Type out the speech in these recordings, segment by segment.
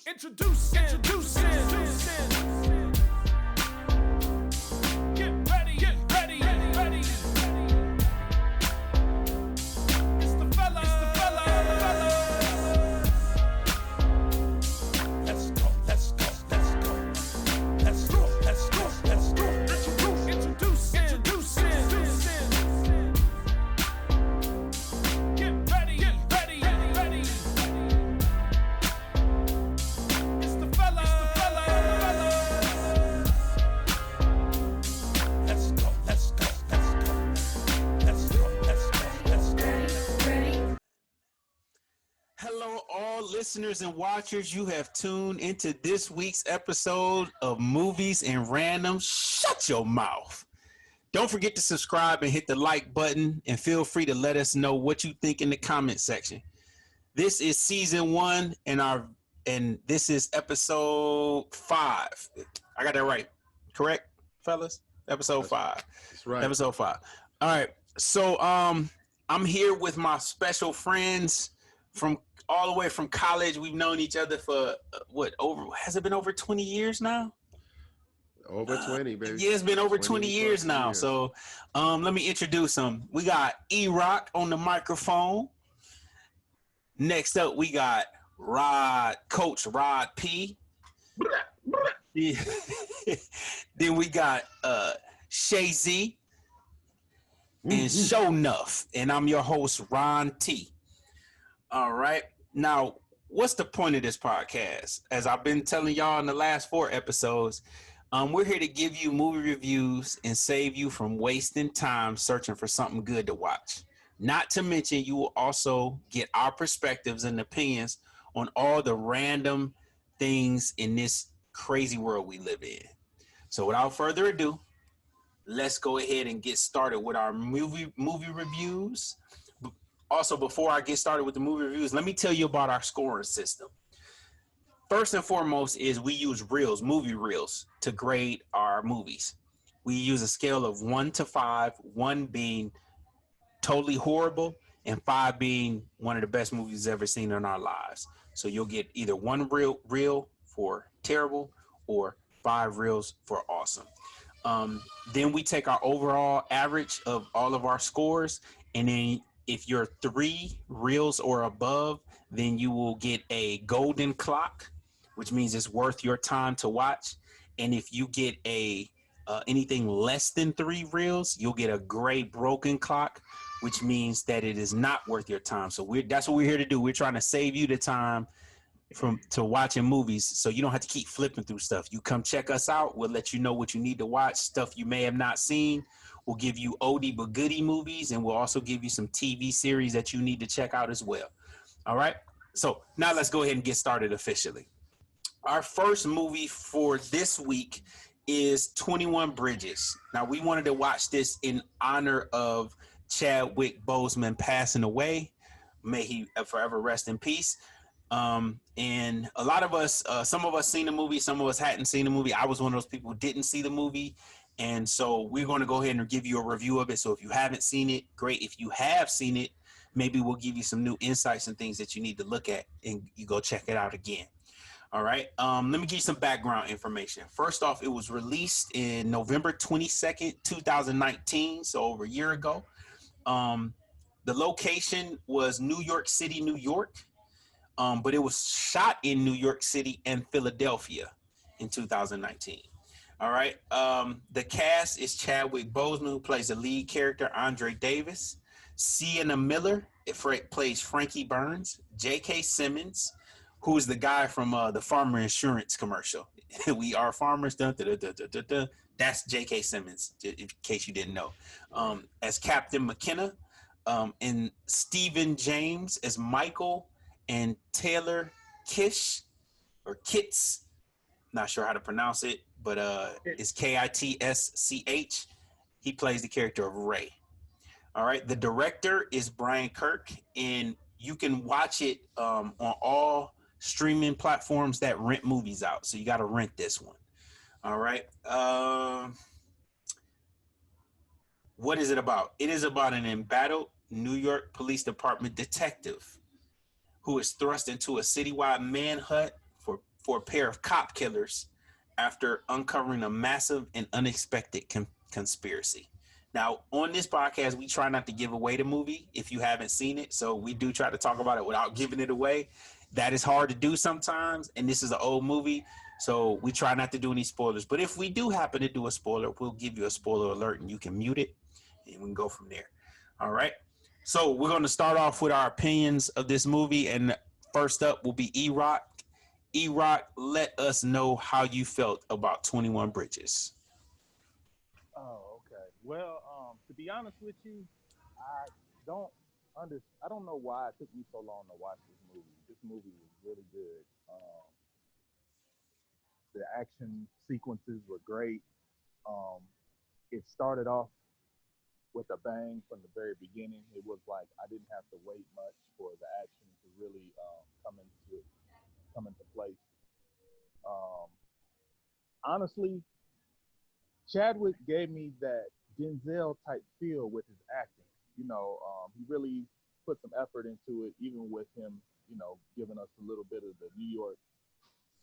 Introducing. Get ready. It's the fella. Let's go. Introducing. Get ready. It's the fella. Let's go. Hello, all listeners and watchers. You have tuned into this week's episode of Movies and Random. Shut your mouth. Don't forget to subscribe and hit the like button, and feel free to let us know what you think in the comment section. This is season 1, and this is episode 5. I got that right, correct, fellas? Episode 5. That's right. Episode 5. All right. So I'm here with my special friends from all the way from college. We've known each other for has it been over 20 years now? Over 20, baby. Yeah, it's been over 20 years now. Years. So let me introduce them. We got E-Rock on the microphone. Next up, we got Coach Rod P. Yeah. Then we got Shay Z and Show Nuff. And I'm your host, Ron T. All right. Now, what's the point of this podcast? As I've been telling y'all in the last 4 episodes, we're here to give you movie reviews and save you from wasting time searching for something good to watch. Not to mention, you will also get our perspectives and opinions on all the random things in this crazy world we live in. So without further ado, let's go ahead and get started with our movie reviews. Also, before I get started with the movie reviews, let me tell you about our scoring system. First and foremost is we use movie reels, to grade our movies. We use a scale of 1 to 5, 1 being totally horrible and 5 being one of the best movies ever seen in our lives. So you'll get either 1 reel for terrible or 5 reels for awesome. Then we take our overall average of all of our scores, and then if you're 3 reels or above, then you will get a golden clock, which means it's worth your time to watch. And if you get anything less than 3 reels, you'll get a gray broken clock, which means that it is not worth your time. So that's what we're here to do. We're trying to save you the time to watching movies, so you don't have to keep flipping through stuff. You come check us out. We'll let you know what you need to watch, stuff you may have not seen. We'll give you oldie but goodie movies, and we'll also give you some TV series that you need to check out as well. All right. So now let's go ahead and get started officially. Our first movie for this week is 21 Bridges. Now, we wanted to watch this in honor of Chadwick Boseman passing away. May he forever rest in peace. And a lot of us, some of us seen the movie, some of us hadn't seen the movie. I was one of those people who didn't see the movie. And so we're going to go ahead and give you a review of it. So if you haven't seen it, great. If you have seen it, maybe we'll give you some new insights and things that you need to look at, and you go check it out again. All right. Let me give you some background information. First off, it was released in November 22nd, 2019. So over a year ago. The location was New York City, New York. But it was shot in New York City and Philadelphia in 2019. All right. The cast is Chadwick Boseman, who plays the lead character, Andre Davis. Sienna Miller plays Frankie Burns. J.K. Simmons, who is the guy from the Farmer Insurance commercial. We are farmers. Dun, dun, dun, dun, dun, dun. That's J.K. Simmons, in case you didn't know. As Captain McKenna. And Stephen James as Michael. And Taylor Kitsch, or Kitz, not sure how to pronounce it, but it's Kitsch. He plays the character of Ray. All right. The director is Brian Kirk, and you can watch it on all streaming platforms that rent movies out. So you got to rent this one. All right. What is it about? It is about an embattled New York Police Department detective who is thrust into a citywide manhunt for a pair of cop killers after uncovering a massive and unexpected conspiracy. Now, on this podcast, we try not to give away the movie if you haven't seen it. So we do try to talk about it without giving it away. That is hard to do sometimes. And this is an old movie. So we try not to do any spoilers. But if we do happen to do a spoiler, we'll give you a spoiler alert and you can mute it and we can go from there. All right. So we're going to start off with our opinions of this movie. And first up will be E-Rock. E-Rock, let us know how you felt about 21 Bridges. Oh, okay. Well, to be honest with you, I don't I don't know why it took me so long to watch this movie. This movie was really good. The action sequences were great. Um, it started off with a bang from the very beginning. It was like I didn't have to wait much for the action to really come into place. Um, Honestly, Chadwick gave me that Denzel type feel with his acting. He really put some effort into it, even with him, giving us a little bit of the New York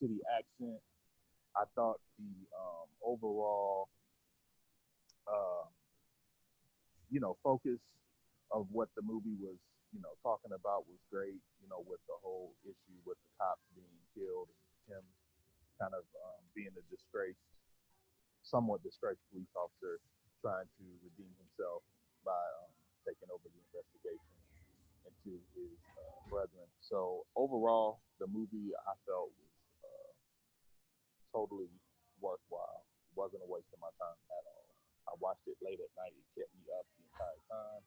City accent. I thought the overall, uh, focus of what the movie was, talking about was great. With the whole issue with the cops being killed and him kind of being a somewhat disgraced police officer trying to redeem himself by taking over the investigation into his brethren. So overall, the movie I felt was totally worthwhile. It wasn't a waste of my time at all. I watched it late at night. It kept me up the entire time.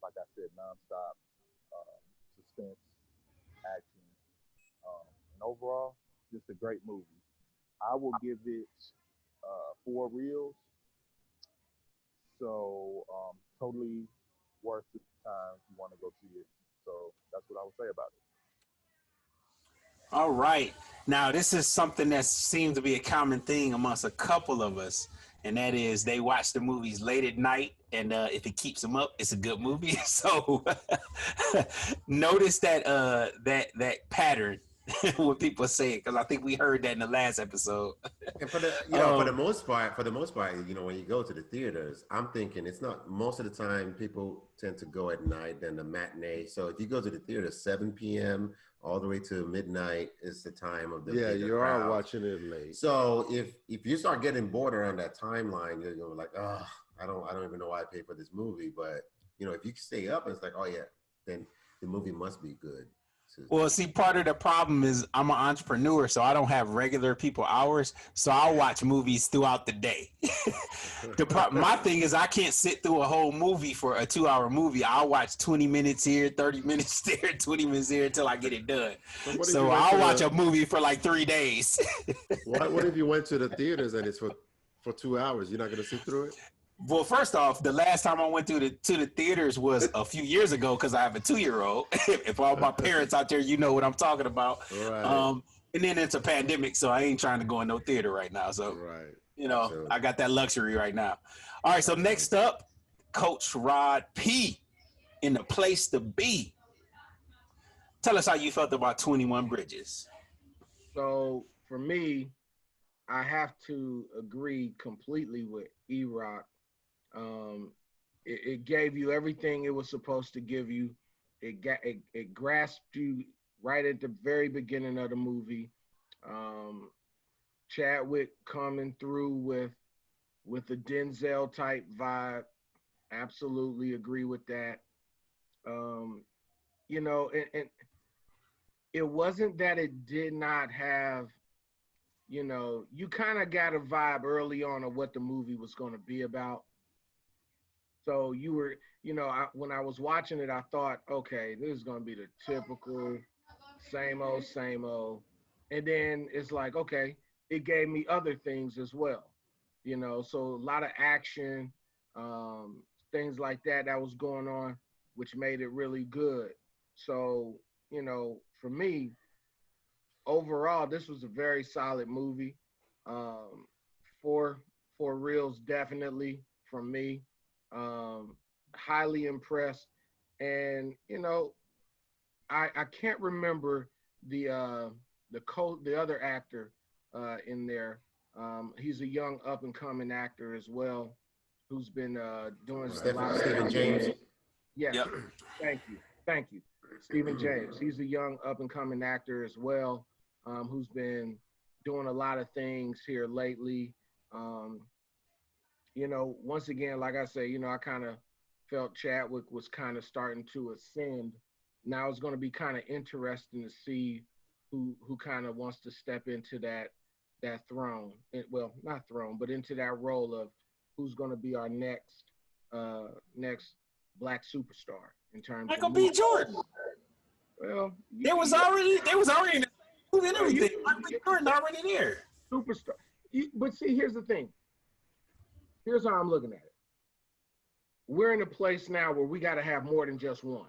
Like I said, nonstop suspense, action, and overall, just a great movie. I will give it 4 reels. So totally worth the time if you want to go see it. So that's what I would say about it. All right. Now, this is something that seems to be a common thing amongst a couple of us, and that is they watch the movies late at night, and if it keeps them up, it's a good movie. So notice that pattern when people say it, because I think we heard that in the last episode. And for the for the most part, when you go to the theaters, I'm thinking it's not most of the time people tend to go at night than the matinee. So if you go to the theater 7 p.m. all the way to midnight is the time of the you crowd. are watching it late. So if you start getting bored around that timeline, you're going like, oh, I don't even know why I paid for this movie. But if you stay up, it's like, oh yeah, then the movie must be good. Well, see, part of the problem is I'm an entrepreneur, so I don't have regular people hours. So I'll watch movies throughout the day. My thing is I can't sit through a whole movie for a 2-hour movie. I'll watch 20 minutes here, 30 minutes there, 20 minutes here until I get it done. So I'll watch a movie for like 3 days. What if you went to the theaters and it's for 2 hours? You're not going to sit through it? Well, first off, the last time I went to the theaters was a few years ago because I have a 2-year-old. If all my parents out there, you know what I'm talking about. Right. And then it's a pandemic, so I ain't trying to go in no theater right now. So, right. I got that luxury right now. All right, so next up, Coach Rod P. in the place to be. Tell us how you felt about 21 Bridges. So for me, I have to agree completely with E-Rock. It gave you everything it was supposed to give you. It grasped you right at the very beginning of the movie. Chadwick coming through with a Denzel type vibe. Absolutely agree with that. And it wasn't that it did not have, you kind of got a vibe early on of what the movie was going to be about. So you were, when I was watching it, I thought, okay, this is going to be the typical same old, same old. And then it's like, okay, it gave me other things as well, so a lot of action, things like that was going on, which made it really good. So, for me, overall, this was a very solid movie. Four reels definitely from me. Highly impressed. And, I can't remember the other actor in there. He's a young up and coming actor as well, who's been doing a lot of Stephen James. Yes, Yep. thank you, Stephen James. He's a young up and coming actor as well, who's been doing a lot of things here lately. Um, once again, like I say, I kind of felt Chadwick was kind of starting to ascend. Now it's going to be kind of interesting to see who kind of wants to step into that throne. Well, not throne, but into that role of who's going to be our next black superstar in terms Michael of B. movie. Jordan. Well, There was already in the movie and everything. you- Michael B. Jordan already there. superstar. But see, here's the thing. Here's how I'm looking at it. We're in a place now where we got to have more than just one.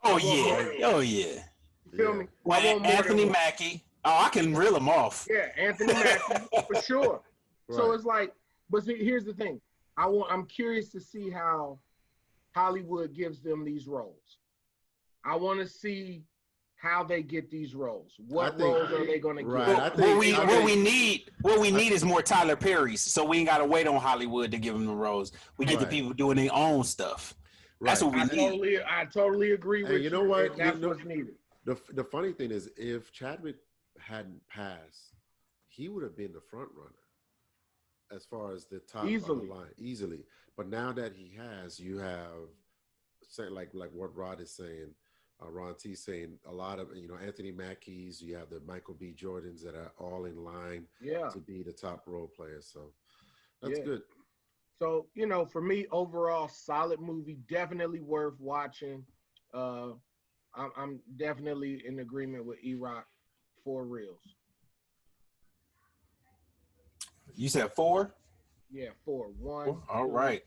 Oh I want more. yeah. Oh yeah. You feel Yeah. me? I Well, want more Anthony than one. Mackie. Oh, I can reel him off. Yeah, Anthony Mackie for sure. So Right. it's like, but see, here's the thing. I'm curious to see how Hollywood gives them these roles. I want to see how they get these roles. What I think- roles are they going to right, get? I think- What we need is more Tyler Perry's, so we ain't gotta wait on Hollywood to give them the roles. We get the Right. people doing their own stuff. That's what we need. I totally agree And with you know what? and that's You know- what's needed. The funny thing is, if Chadwick hadn't passed, he would have been the front runner as far as the top of Easily. the line, easily. But now that he has, you have, say, like what Rod is saying, Ron T saying, a lot of Anthony Mackie's. You have the Michael B. Jordans that are all in line Yeah. to be the top role players. So that's Yeah. good. So, for me, overall, solid movie, definitely worth watching. I'm definitely in agreement with E-Rock, 4 reels. You said 4? Yeah, 4. 1. All 2, right.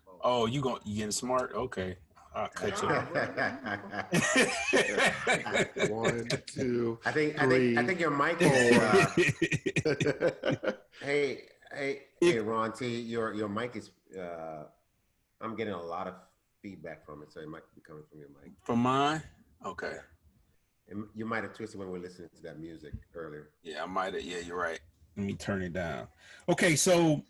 4. Oh, you getting smart? Okay. I'll cut you. Nah, 1, 2, I think your mic four. is. Hey, Ron T, your mic is. I'm getting a lot of feedback from it, so it might be coming from your mic. From mine? Okay. And you might have twisted when we were listening to that music earlier. Yeah, I might have. Yeah, you're right. Let me turn it down. Okay, so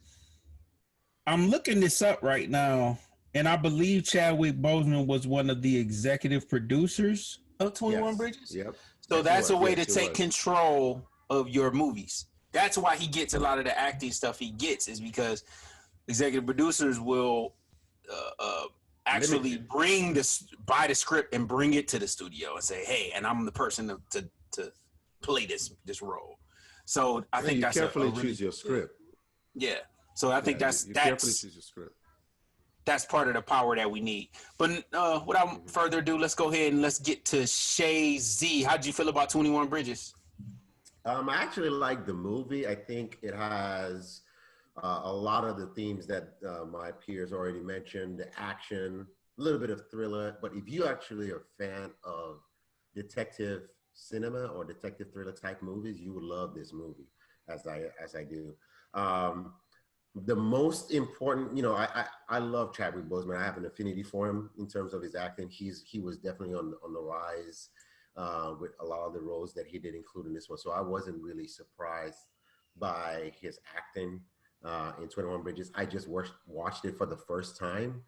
I'm looking this up right now, and I believe Chadwick Boseman was one of the executive producers of 21 Yes. Bridges. Yep. So Yes, he that's a was. way Yes, to he take was. control of your movies. That's why he gets a lot of the acting stuff he gets, is because executive producers will actually buy the script and bring it to the studio and say, "Hey, and I'm the person to play this role." So I think you that's carefully a really, choose your script. Yeah. So I think You carefully that's choose your script. that's part of the power that we need. But without further ado, let's go ahead and let's get to Shay Z. How'd you feel about 21 Bridges? I actually like the movie. I think it has a lot of the themes that my peers already mentioned: the action, a little bit of thriller. But if you actually are a fan of detective cinema or detective thriller type movies, you would love this movie, as I do. The most important, I love Chadwick Boseman. I have an affinity for him in terms of his acting. He was definitely on the rise with a lot of the roles that he did include in this one. So I wasn't really surprised by his acting in 21 Bridges. I just watched it for the first time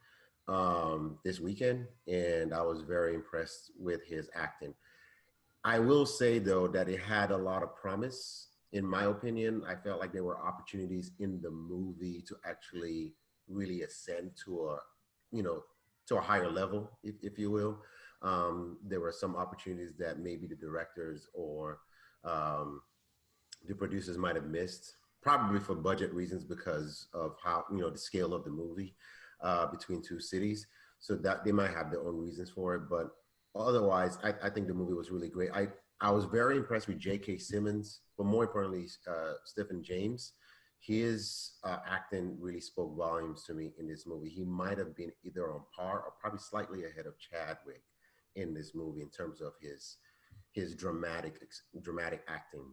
this weekend, and I was very impressed with his acting. I will say, though, that it had a lot of promise. In my opinion, I felt like there were opportunities in the movie to actually really ascend to a higher level, if you will. There were some opportunities that maybe the directors or the producers might have missed, probably for budget reasons because of how, the scale of the movie between two cities. So that they might have their own reasons for it. But otherwise, I think the movie was really great. I was very impressed with J.K. Simmons, but more importantly, Stephen James. His acting really spoke volumes to me in this movie. He might have been either on par or probably slightly ahead of Chadwick in this movie in terms of his dramatic acting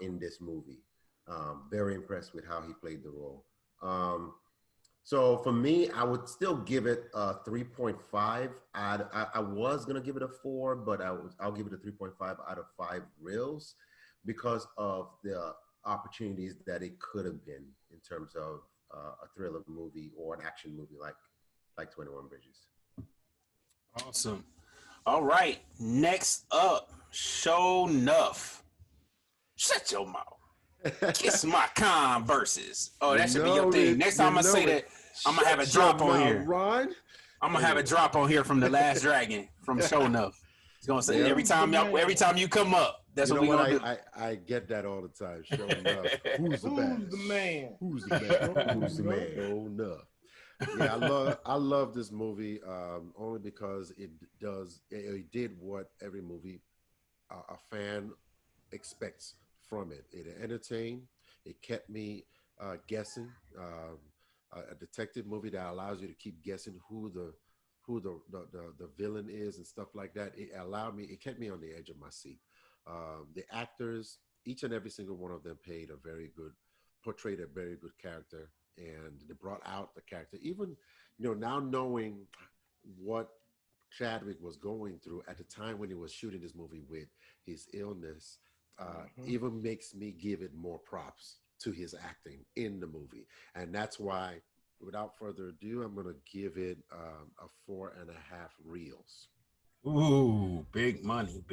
in this movie. Very impressed with how he played the role. So for me, I would still give it a 3.5. I was gonna give it a 4, but I'll give it a 3.5 out of 5 reels because of the opportunities that it could have been in terms of a thriller movie or an action movie like 21 Bridges. Awesome. All right. Next up, Show Nuff. Shut your mouth. Kiss my Converses. Oh, that should be your thing. Next time I say that, I'm gonna have a drop on here. Ron. I'm gonna have a drop on here from The Last Dragon from Show Nuff. It's gonna say every time you come up, that's what we gonna do. I get that all the time. Show enough. Who's the best? the man? Who's the man? Who's the man? Show enough. Yeah, I love this movie only because it did what every movie a fan expects from it. It entertained. It kept me guessing. A detective movie that allows you to keep guessing who the villain is and stuff like that. It kept me on the edge of my seat. The actors, each and every single one of them portrayed a very good character, and they brought out the character. Even, now knowing what Chadwick was going through at the time when he was shooting this movie with his illness, even makes me give it more props to his acting in the movie. And that's why, without further ado, I'm going to give it a 4.5 reels. Ooh, big money.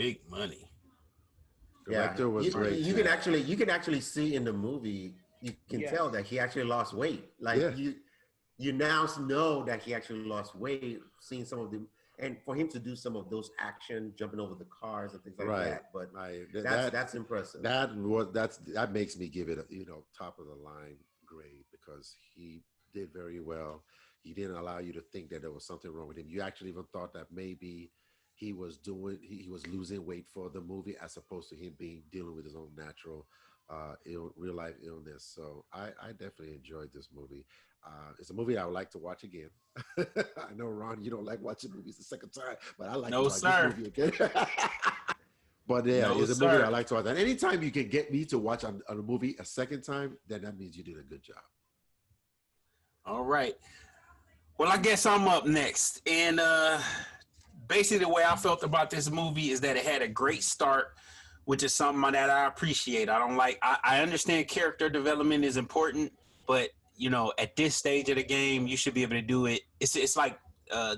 Director was great. You can actually see in the movie, you can tell that he actually lost weight. Like you now know that he actually lost weight, seeing some of the, and for him to do some of those action, jumping over the cars and things like that. But that's impressive. That makes me give it a top of the line grade, because he did very well. He didn't allow you to think that there was something wrong with him. You actually even thought that maybe he was losing weight for the movie, as opposed to him dealing with his own natural real life illness. So I definitely enjoyed this movie. It's a movie I would like to watch again. I know, Ron, you don't like watching movies the second time, but I like to watch this movie again. But it's a movie I like to watch. And anytime you can get me to watch a movie a second time, then that means you did a good job. All right. Well, I guess I'm up next. And basically the way I felt about this movie is that it had a great start, which is something that I appreciate. I understand character development is important, but at this stage of the game, you should be able to do it. It's like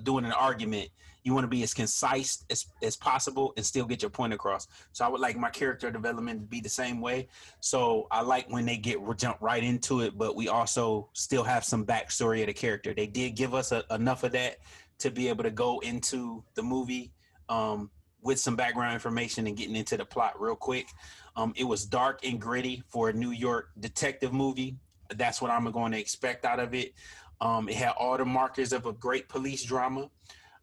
doing an argument. You want to be as concise as possible and still get your point across. So I would like my character development to be the same way. So I like when they jump right into it, but we also still have some backstory of the character. They did give us enough of that to be able to go into the movie with some background information and getting into the plot real quick. It was dark and gritty for a New York detective movie. That's what I'm going to expect out of it. It had all the markers of a great police drama.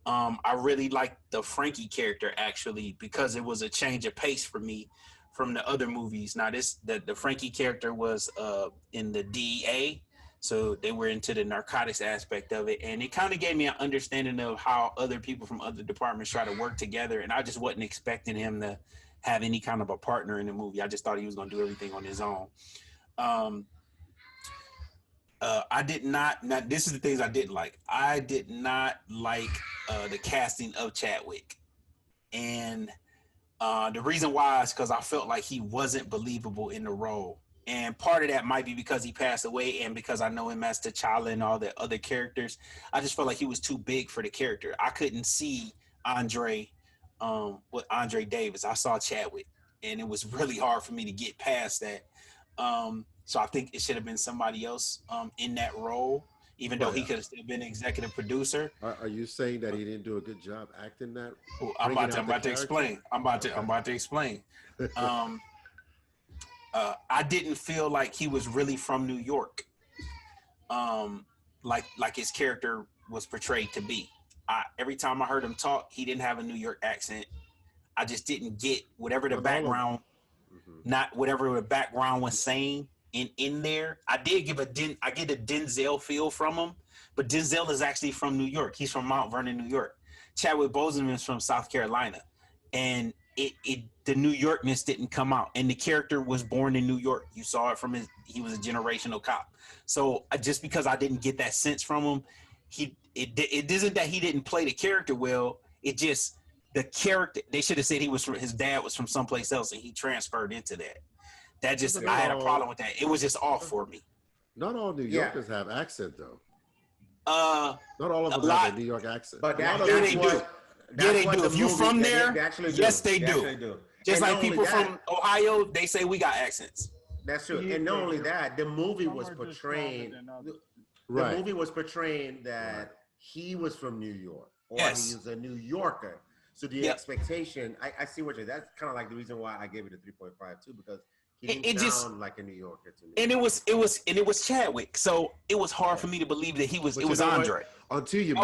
I really liked the Frankie character, actually, because it was a change of pace for me from the other movies. Now, the Frankie character was in the DEA, so they were into the narcotics aspect of it, and it kind of gave me an understanding of how other people from other departments try to work together, and I just wasn't expecting him to have any kind of a partner in the movie. I just thought he was going to do everything on his own. I did not. Now, this is the things I didn't like. I did not like the casting of Chadwick, and the reason why is because I felt like he wasn't believable in the role. And part of that might be because he passed away, and because I know him as T'Challa and all the other characters. I just felt like he was too big for the character. I couldn't see Andre Davis. I saw Chadwick, and it was really hard for me to get past that. So I think it should have been somebody else in that role, even though he could have still been executive producer. Are you saying that he didn't do a good job acting that? Well, I'm about to explain. I'm about to explain. I didn't feel like he was really from New York, like his character was portrayed to be. Every time I heard him talk, he didn't have a New York accent. I just didn't get whatever the background, not whatever the background was saying in there. I get a Denzel feel from him, but Denzel is actually from New York. He's from Mount Vernon, New York. Chadwick Boseman is from South Carolina, and the New Yorkness didn't come out, and the character was born in New York. You saw it from he was a generational cop. So just because I didn't get that sense from him, it isn't that he didn't play the character well. It just the character. They should have said his dad was from someplace else, and he transferred into that. I had a problem with that. It was just off for me. Not all New Yorkers have accent though. Not all of them lot, have a New York accent. But yeah, they do. Yeah, they do. If you from there, yes, they do. Just like people from Ohio, they say we got accents. That's true. And not only that, the movie was portraying. The movie was portraying that he was from New York, or he was a New Yorker. So the expectation, I see what you're. That's kind of like the reason why I gave it a 3.5 too, because he didn't sound like a New Yorker to me. And it was Chadwick, so it was hard for me to believe that it was Andre. Until you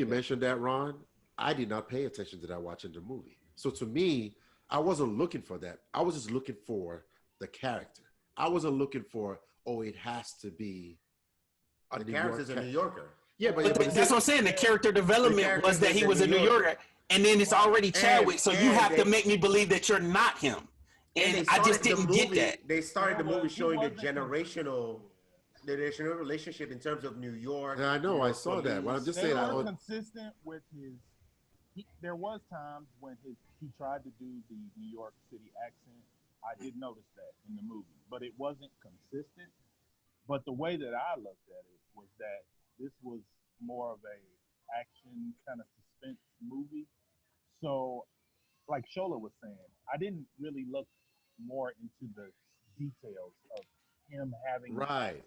mentioned that, Ron, I did not pay attention to that watching the movie. So to me, I wasn't looking for that. I was just looking for the character. I wasn't looking for, it has to be the character's a New Yorker. Yeah, but that's what I'm saying. The character development was that he was a New Yorker, and then it's already Chadwick, so you have to make me believe that you're not him. And I just didn't get that. They started the movie showing the generational relationship in terms of New York. Yeah, I know. I saw that. But I'm just saying. They were consistent with his. There was times when he tried to do the New York City accent. I did notice that in the movie, but it wasn't consistent. But the way that I looked at it was that this was more of a action kind of suspense movie. So, like Shola was saying, I didn't really look more into the details of him having an accent.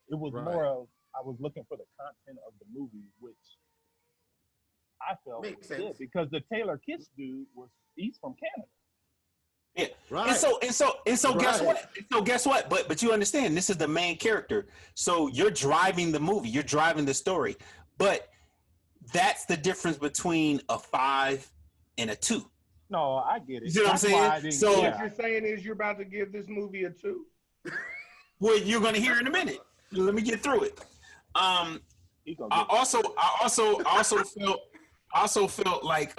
It was more of I was looking for the content of the movie, which I felt was good because the Taylor Kitsch dude he's from Canada. Yeah. Right. And so guess what? So guess what? But you understand this is the main character. So you're driving the movie, you're driving the story. But that's the difference between a 5 and a 2. No, I get it. You see what I'm saying? So what you're saying is you're about to give this movie a 2? Well, you're gonna hear in a minute. Let me get through it. I also felt like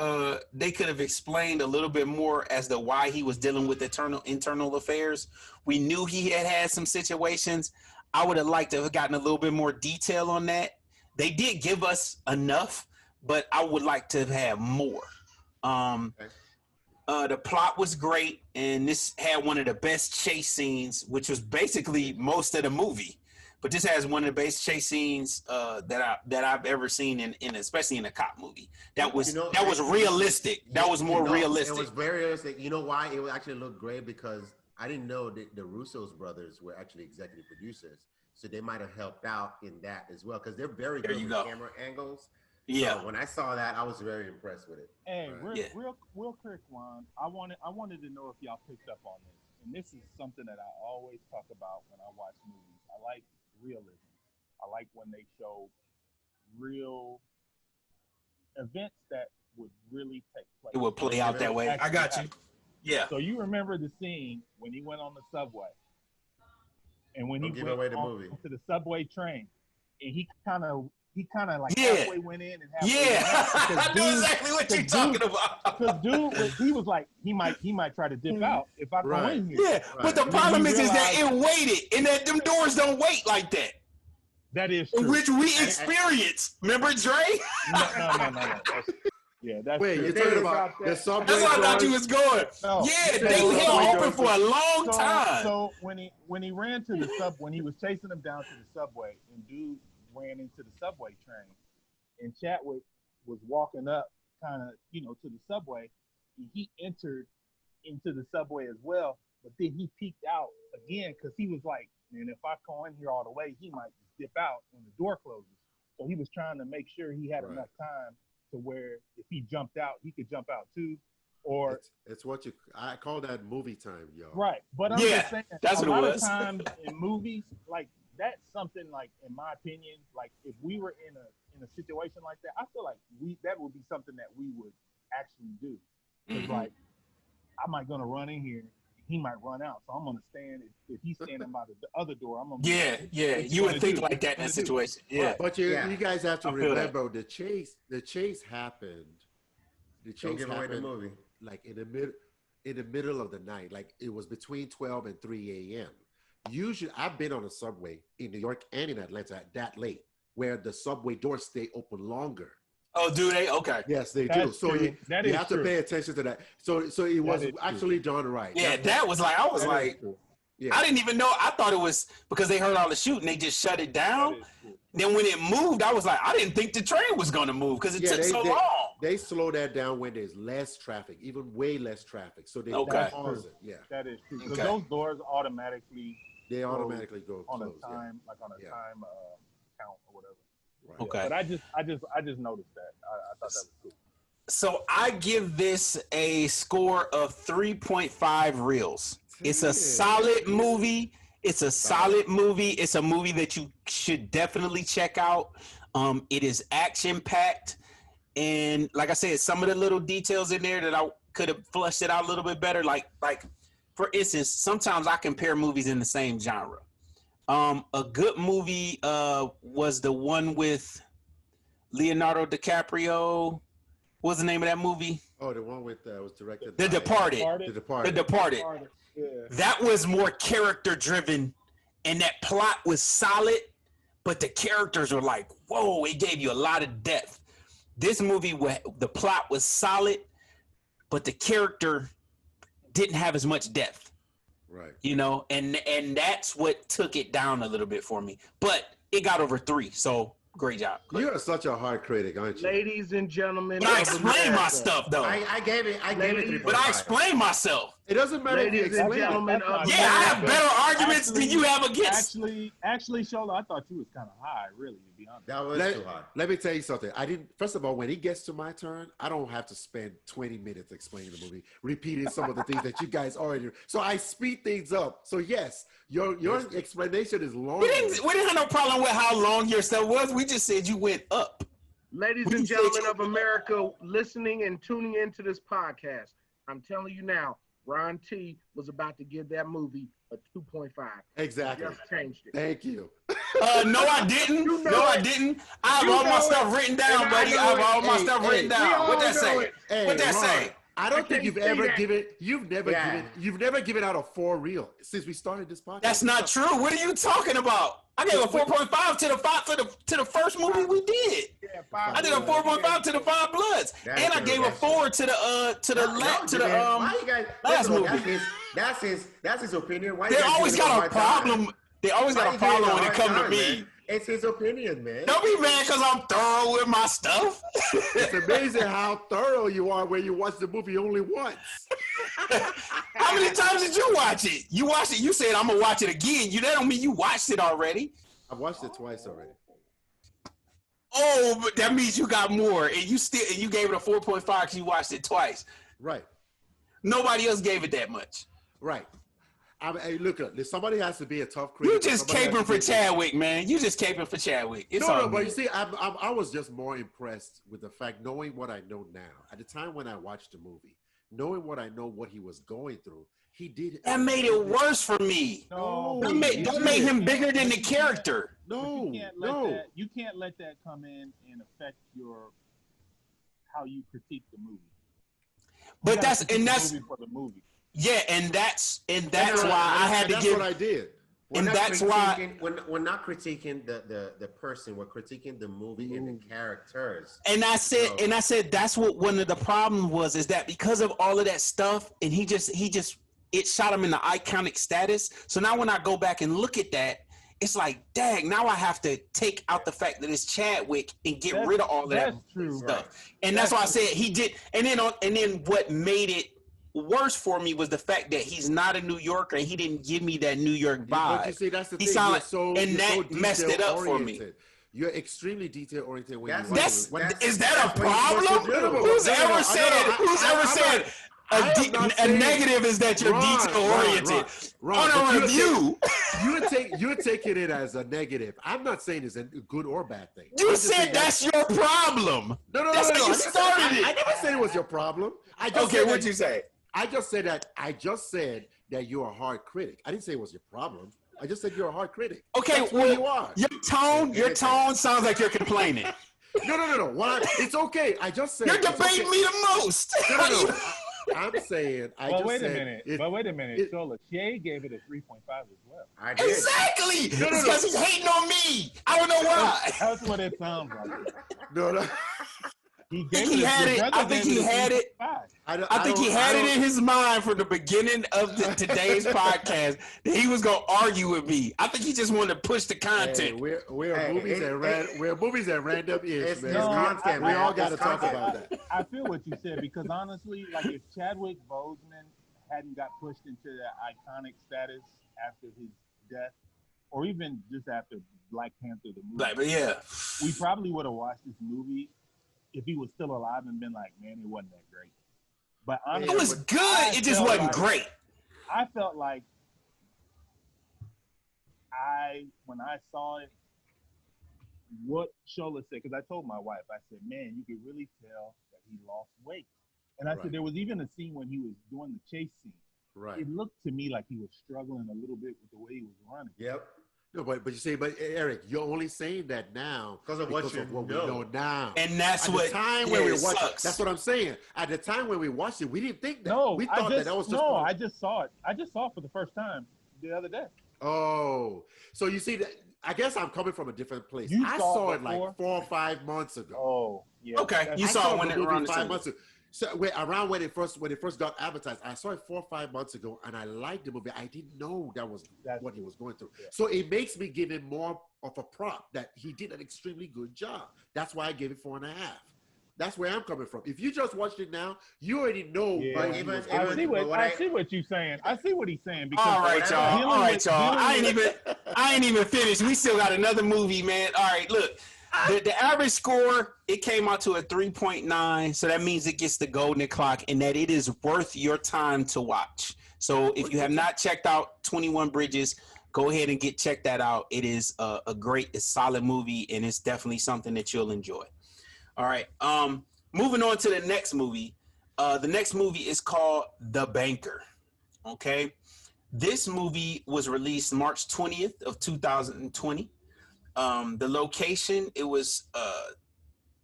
they could have explained a little bit more as to why he was dealing with internal affairs. We knew he had some situations. I would have liked to have gotten a little bit more detail on that. They did give us enough, but I would like to have more. The plot was great, and this had one of the best chase scenes, which was basically most of the movie. But this has one of the best chase scenes that I've ever seen in especially in a cop movie. That was realistic. That was more realistic. It was very realistic. You know why it would actually look great? Because I didn't know that the Russo's brothers were actually executive producers, so they might have helped out in that as well. Because they're very good with camera angles. Yeah. So when I saw that, I was very impressed with it. Hey, real quick, Juan. I wanted to know if y'all picked up on this, and this is something that I always talk about when I watch movies. I like realism. I like when they show real events that would really take place. It would play out that way. I got you. Yeah. So you remember the scene when he went on the subway, and when he went onto the subway train, and he kind of like halfway went in and halfway went out. I know exactly what you're talking about. Because dude, he was like, he might try to dip out if I go in here. Yeah, but the problem is that it waited, and that them doors don't wait like that. That is true. Which we experienced. Remember, Dre? No. Yeah, that's Wait, true. you're talking about the subway. That's where I thought you was going. No, yeah, they held open for a long time. So when he ran to the sub, when he was chasing him down to the subway, and dude ran into the subway train, and Chadwick was walking up kind of, to the subway, and he entered into the subway as well, but then he peeked out again because he was like, man, if I go in here all the way, he might just dip out when the door closes. So he was trying to make sure he had enough time to where if he jumped out, he could jump out too. Or it's what I call that movie time, y'all. Right. But I'm just saying, a lot of times in movies, like, that's something, like, in my opinion, like, if we were in a situation like that, I feel like that would be something that we would actually do. Because like, I might gonna run in here, he might run out, so I'm gonna stand. If he's standing by the other door, I'm gonna. Yeah. You would think like that in that situation. Yeah. But you guys have to remember the chase happened. The chase happened. Don't give away the movie. like in the middle of the night, like it was between 12 and 3 a.m. Usually, I've been on a subway in New York and in Atlanta that late, where the subway doors stay open longer. Oh, do they? Okay. Yes, they do. That's So true. you That you is have to true. pay attention to that. So it was is actually done right. Yeah, That's- that was like, I was That is like, true. yeah. I didn't even know. I thought it was because they heard all the shooting, they just shut it down. That is true. Then when it moved, I was like, I didn't think the train was going to move because it Yeah, took so long. They slow that down when there's less traffic, even way less traffic. So they Okay. pause it. Yeah, That is true. 'Cause Okay. those doors automatically they automatically go on close. a time, like on a Yeah. time count or whatever. Yeah, right. Okay. But I just noticed that. I thought that was cool. So I give this a score of 3.5 reels. It's a solid movie. It's a solid movie. It's a movie that you should definitely check out. It is action packed, and like I said, some of the little details in there that I could have flushed it out a little bit better. Like for instance, sometimes I compare movies in the same genre. A good movie was the one with Leonardo DiCaprio. What's the name of that movie? Oh, the one with was directed. The by- Departed. The Departed. The Departed. Yeah. That was more character driven, and that plot was solid, but the characters were like, whoa, it gave you a lot of depth. This movie, the plot was solid, but the character didn't have as much depth, Right. you know, and that's what took it down a little bit for me. But it got over 3, so great job. You are such a hard critic, aren't you? Ladies and gentlemen, But I of explain my America. stuff though. I gave it 3.5. But I explain myself. It doesn't matter if you Ladies and explain it. gentlemen That's of not- Yeah, I have America. better arguments than you have against. Actually, Shola, I thought you was kind of high, really, to be honest. That was too hard. Let me tell you something. I didn't. First of all, when it gets to my turn, I don't have to spend 20 minutes explaining the movie, repeating some of the things that you guys already. So I speed things up. So yes, your explanation is long. We didn't have no problem with how long your stuff was. We just said you went up. Ladies We and said gentlemen you- of America listening and tuning into this podcast, I'm telling you now, Ron T was about to give that movie a 2.5. Exactly. Just changed it. Thank you. No, I didn't. You know No, I it. didn't. I have You all my know stuff it. written down, And I buddy. I know have it. all my Hey, stuff hey, written we down. all What that know say? it. Hey, What that Ron, say? I don't I think can't you've say ever that. given. You've never given out a 4 reel since we started this podcast. That's not true. What are you talking about? I gave a 4.5 to the first movie we did. Yeah, I did a 4.5 to the Five Bloods, That's and I gave a 4 to the Why you guys? last First of all, movie. That's his opinion. Why They you guys always giving him got a hard time? problem. They always Why got a you giving him problem when it hard come to time, me. man? It's his opinion, man. Don't be mad because I'm thorough with my stuff. It's amazing how thorough you are when you watch the movie only once. How many times did you watch it? You watched it. You said I'm gonna watch it again. That don't mean you watched it already. I've watched it twice already. Oh, but that means you got more, and you gave it a 4.5 because you watched it twice. Right. Nobody else gave it that much. Right. Hey, look, somebody has to be a tough critic. You just Somebody has caping to for be- Chadwick, man. You just caping for Chadwick. It's No, all no, but good. you see, I was just more impressed with the fact, knowing what I know now. At the time when I watched the movie, knowing what I know, what he was going through, he did. That made it worse for me. No, That made him bigger than the character. No, You can't let that come in and affect how you critique the movie. But You gotta that's critique the movie for the movie. yeah, and that's why I had to that's give. what I did. We're And not that's why- we're not critiquing the person. We're critiquing the movie and the characters. And I said that's what one of the problems was, is that because of all of that stuff, and he just it shot him in the iconic status. So now when I go back and look at that, it's like, dang, now I have to take out the fact that it's Chadwick and get rid of all of that That's true. stuff. And that's why I said he did. And then what made it worse for me was the fact that he's not a New Yorker and he didn't give me that New York But you vibe. see, that's the He thing. sound You're like- so, and you're that so messed it up for me. detail-oriented. You're extremely detail oriented when That's- you watch That's it. When- that's- is that a that's what you're supposed to problem? do. Who's No, no, ever no, said I am not a saying- negative is that you're Ron, detail oriented? Ron, On but a review, you're taking it as a negative. I'm not saying it's a good or bad thing. you I'm just said saying that's your problem. no. That's how you I didn't say- started I it. never said it was your problem. I just Okay, said what'd that- you say? I just said that you're a hard critic. I didn't say it was your problem. I just said you're a hard critic. Okay, That's well, who you are. your tone sounds like you're complaining. No. It's okay. I just said You're it's debating okay. me the most. No. I'm saying, I Well, just wait a said minute. it- But wait a minute. it- So Lachey gave it a 3.5 as well. I did. Exactly. No, It's because he's hating on me. I don't know why. That's what it sounds like. no. He I gave think he it. had Your it. brother I think gave he it a had it. 3.5. I think he had it in his mind from the beginning of today's podcast that he was gonna argue with me. I think he just wanted to push the Hey, content. we're Hey, movies it- we're movies at random ish, It's man. content, we man. all got to It's talk content. about that. I feel what you said because honestly, like if Chadwick Boseman hadn't got pushed into that iconic status after his death, or even just after Black Panther the movie, But yeah, we probably would have watched this movie if he was still alive and been like, man, it wasn't that great. But honestly, it was good. I It just felt wasn't like- great. I felt like when I saw it, what Shola said, because I told my wife, I said, man, you could really tell that he lost weight. And I Right. said, there was even a scene when he was doing the chase scene. Right. It looked to me like he was struggling a little bit with the way he was running. Yep. No, but you see, but Eric, you're only saying that now Because of what you we know. know now. And that's At what the time yeah, when we it watched sucks. that's what I'm saying. At the time when we watched it, we didn't think that. No, we thought that was just I just saw it. I just saw it for the first time the other day. Oh, so you see that? I guess I'm coming from a different place. You I saw saw it it like before? 4 or 5 months ago. Oh, yeah. Okay, That's- you I saw it when the it movie around the 5 same. months ago. So around when it first got advertised, I saw it 4 or 5 months ago, and I liked the movie. I didn't know that was That's- what he was going through. Yeah. So it makes me give him more of a prop that he did an extremely good job. That's why I gave it 4.5. That's where I'm coming from. If you just watched it now, you already know. Yeah. what But he even- was even- going I see through. what what I see what you're saying. I see what he's saying because All right, y'all. dealing All right, with- y'all. dealing I ain't even finished. We still got another movie, man. All right, look. The average score, it came out to a 3.9, so that means it gets the golden clock and that it is worth your time to watch. So if you have not checked out 21 Bridges, go ahead and check that out. It is a great, solid movie, and it's definitely something that you'll enjoy. All right. Moving on to the next movie. The next movie is called The Banker. Okay. This movie was released March 20th of 2020. The location it was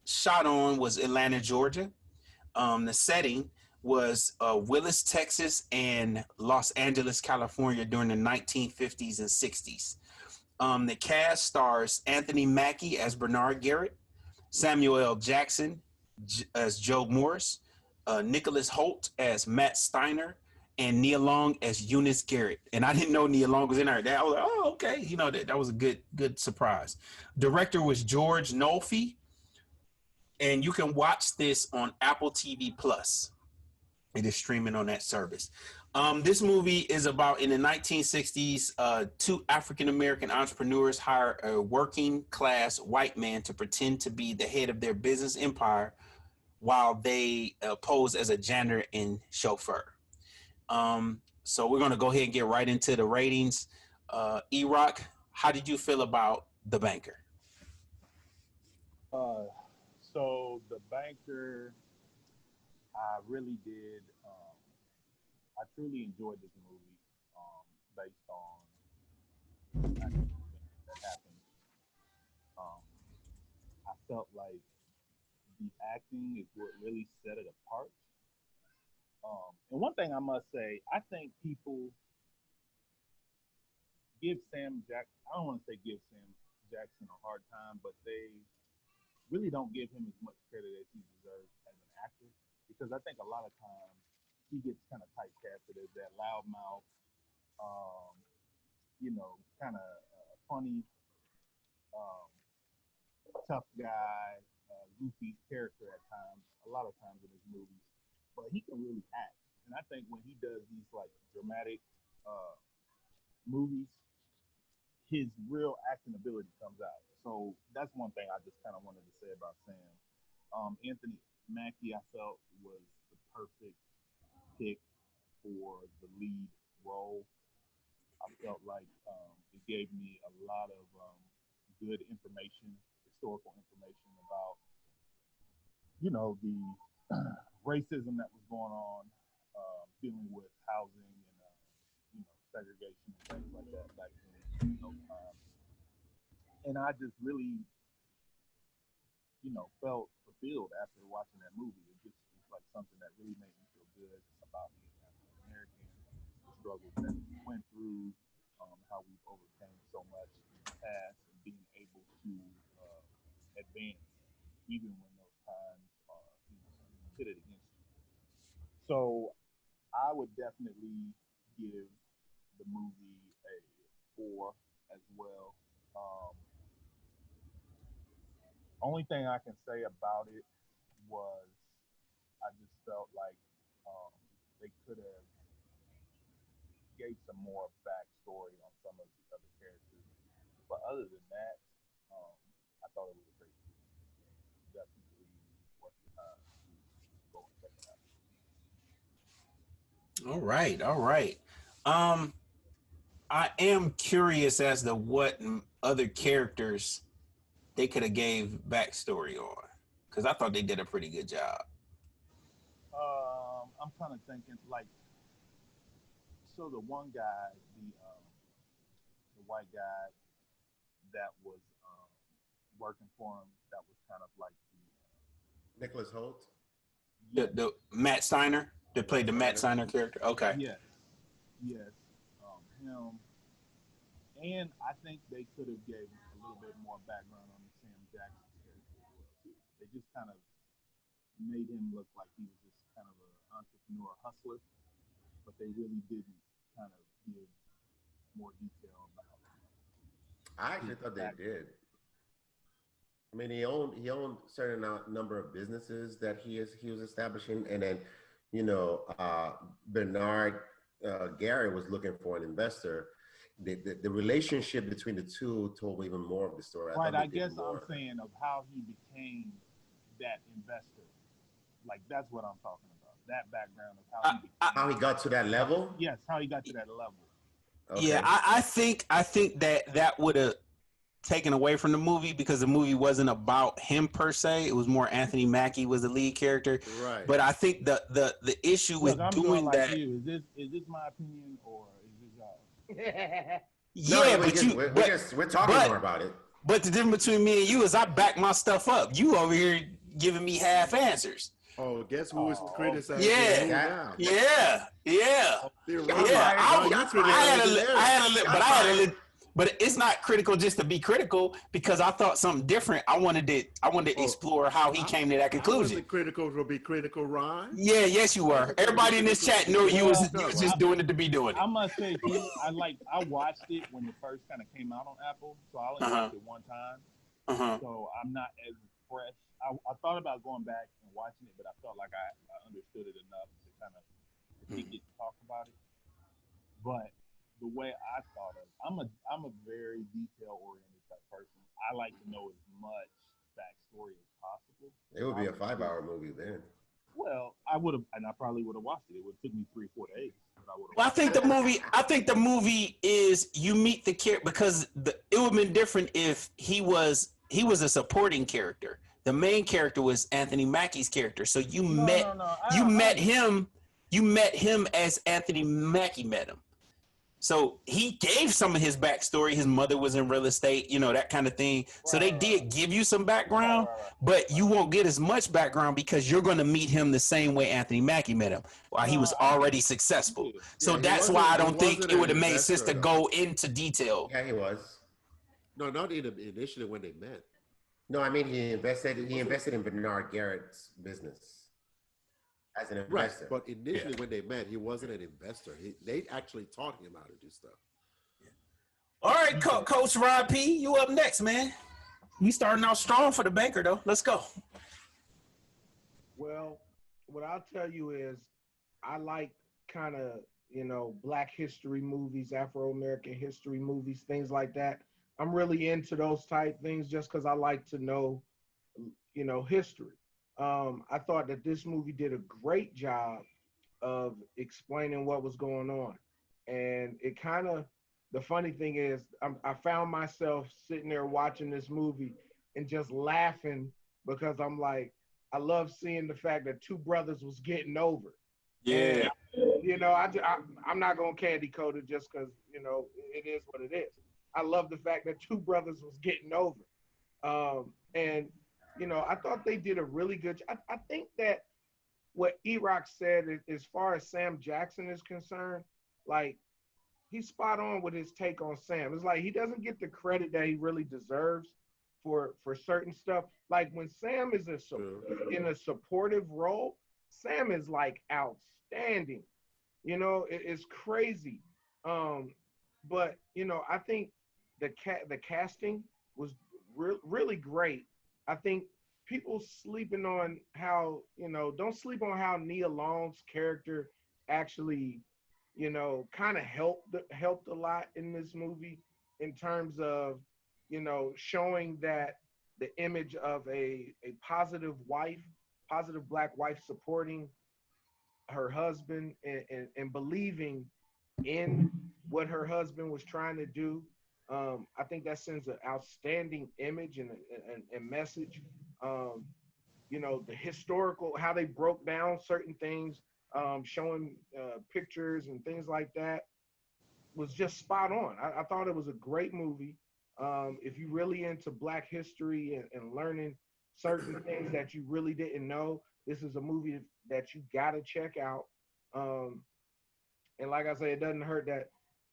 shot on was Atlanta, Georgia. The setting was Willis, Texas, and Los Angeles, California during the 1950s and 60s. The cast stars Anthony Mackie as Bernard Garrett, Samuel L. Jackson as Joe Morris, Nicholas Holt as Matt Steiner, and Nia Long as Eunice Garrett. And I didn't know Nia Long was in there. I was like, oh, okay. You know, that was a good surprise. Director was George Nolfi. And you can watch this on Apple TV Plus. It is streaming on that service. This movie is about in the 1960s, two African-American entrepreneurs hire a working class white man to pretend to be the head of their business empire while they pose as a janitor and chauffeur. So we're going to go ahead and get right into the ratings. E-Rock, how did you feel about The Banker? So The Banker, I really did. I truly enjoyed this movie based on that happened. I felt like the acting is what really set it apart. And one thing I must say, I think people give Sam Jackson, I don't want to say give Sam Jackson a hard time, but they really don't give him as much credit as he deserves as an actor, because I think a lot of times he gets kind of typecasted as that loudmouth, kind of funny, tough guy, goofy character at times, a lot of times in his movies. But he can really act. And I think when he does these like dramatic movies, his real acting ability comes out. So that's one thing I just kind of wanted to say about Sam. Anthony Mackie, I felt, was the perfect pick for the lead role. I felt like it gave me a lot of good information, historical information about, the racism that was going on, dealing with housing and, segregation and things like that back in those times. And I just really, felt fulfilled after watching that movie. It just was like something that really made me feel good, about being African American, the struggles that we went through, how we've overcame so much in the past, and being able to advance even when those times are pitted against you. So I would definitely give the movie a 4 as well. Um, Only thing I can say about it was I just felt like um, they could have gave some more backstory on some of the other characters. But other than that, um, I thought it was a great movie. Definitely worth your time to go and check it out. All right, all right. Um, I am curious as to what other characters they could have gave backstory on, because I thought they did a pretty good job. I'm kind of thinking like, so the one guy, the white guy that was working for him, that was kind of like Nicholas Holt. The Matt Steiner that played Matt the Matt Steiner. Steiner character. Okay. yes, yes, him. And I think they could have gave a little bit more background on Sam Jackson's character as well too. They just kind of made him look like he was just kind of an entrepreneur hustler, but they really didn't kind of give more detail about I his actually thought they background. did. I mean, he owned certain number of businesses that he was establishing, and then, Bernard Gary was looking for an investor. The relationship between the two told me even more of the story. Right, thought I they did guess I'm more. saying of how he became that investor. Like that's what I'm talking about. That background of how he became. How he got to that level? Yes, how he got to that level. Yeah, Okay. I think that would have taken away from the movie because the movie wasn't about him per se. It was more Anthony Mackie was the lead character. Right. But I think the issue with Look, I'm doing doing like that, you. Is this my opinion or is this y'all? No, yeah, but we're talking but more about it. but the difference between me and you is I back my stuff up. You over here giving me half answers. Oh, guess who is Oh, criticizing Yeah. who That- now? Yeah. See, Ron, Yeah, now you Shots I had fired. a, criticizing I them. had a, li- but Shots I had a, fired. li- but it's not critical just to be critical because I thought something different. I wanted to Oh, explore how he came to that I conclusion. wasn't critical to be critical, Ron. Yeah, yes, you were. Everybody in this chat knew you was just doing it to be doing it. I must say too, I watched it when it first kind of came out on Apple, so I only watched it one time, Uh-huh. so I'm not as fresh. I thought about going back and watching it, but I felt like I understood it enough to kind of critique it and talk about it. But the way I thought of, I'm a very detail oriented type person. I like to know as much backstory as possible. It would I be a would 5-hour movie then. Well, I would have, and I probably would have watched it. It would have took me 3-4 days, but I would have. Well, I think the movie is you meet the character because it would have been different if he was a supporting character. The main character was Anthony Mackie's character, so you met him as Anthony Mackie met him. So he gave some of his backstory. His mother was in real estate, that kind of thing. So they did give you some background, but you won't get as much background because you're going to meet him the same way Anthony Mackie met him, while he was already successful. So he that's why I don't think wasn't it would an have made sense to investor, go into detail. Yeah, he was. No, not initially when they met. No, I mean he invested in Bernard Garrett's business as an Right, investor. but initially when they met, he wasn't an investor. They actually taught him how to do stuff. All right, Coach Rod P, you up next, man. We starting out strong for the banker, though. Let's go. Well, what I'll tell you is I like kind of, Black history movies, Afro-American history movies, things like that. I'm really into those type things just because I like to know, history. I thought that this movie did a great job of explaining what was going on. And it kind of, the funny thing is, I found myself sitting there watching this movie and just laughing because I'm like, I love seeing the fact that two brothers was getting over. Yeah. And, I'm not going to candy coat it just because, it is what it is. I love the fact that two brothers was getting over. And I thought they did a really good job. I think that what E-Rock said, as far as Sam Jackson is concerned, like he's spot on with his take on Sam. It's like he doesn't get the credit that he really deserves for certain stuff. Like when Sam is True. in a supportive role, Sam is like outstanding. It's crazy. Um, but I think the casting was really great. I think people sleeping on how don't sleep on how Nia Long's character actually kind of helped a lot in this movie in terms of showing that the image of a positive black wife supporting her husband and believing in what her husband was trying to do. I think that sends an outstanding image and message. Um, the historical, how they broke down certain things, showing pictures and things like that was just spot on. I thought it was a great movie. If you really into Black history and learning certain things that you really didn't know, this is a movie that you got to check out. Um, and like I say, it doesn't hurt that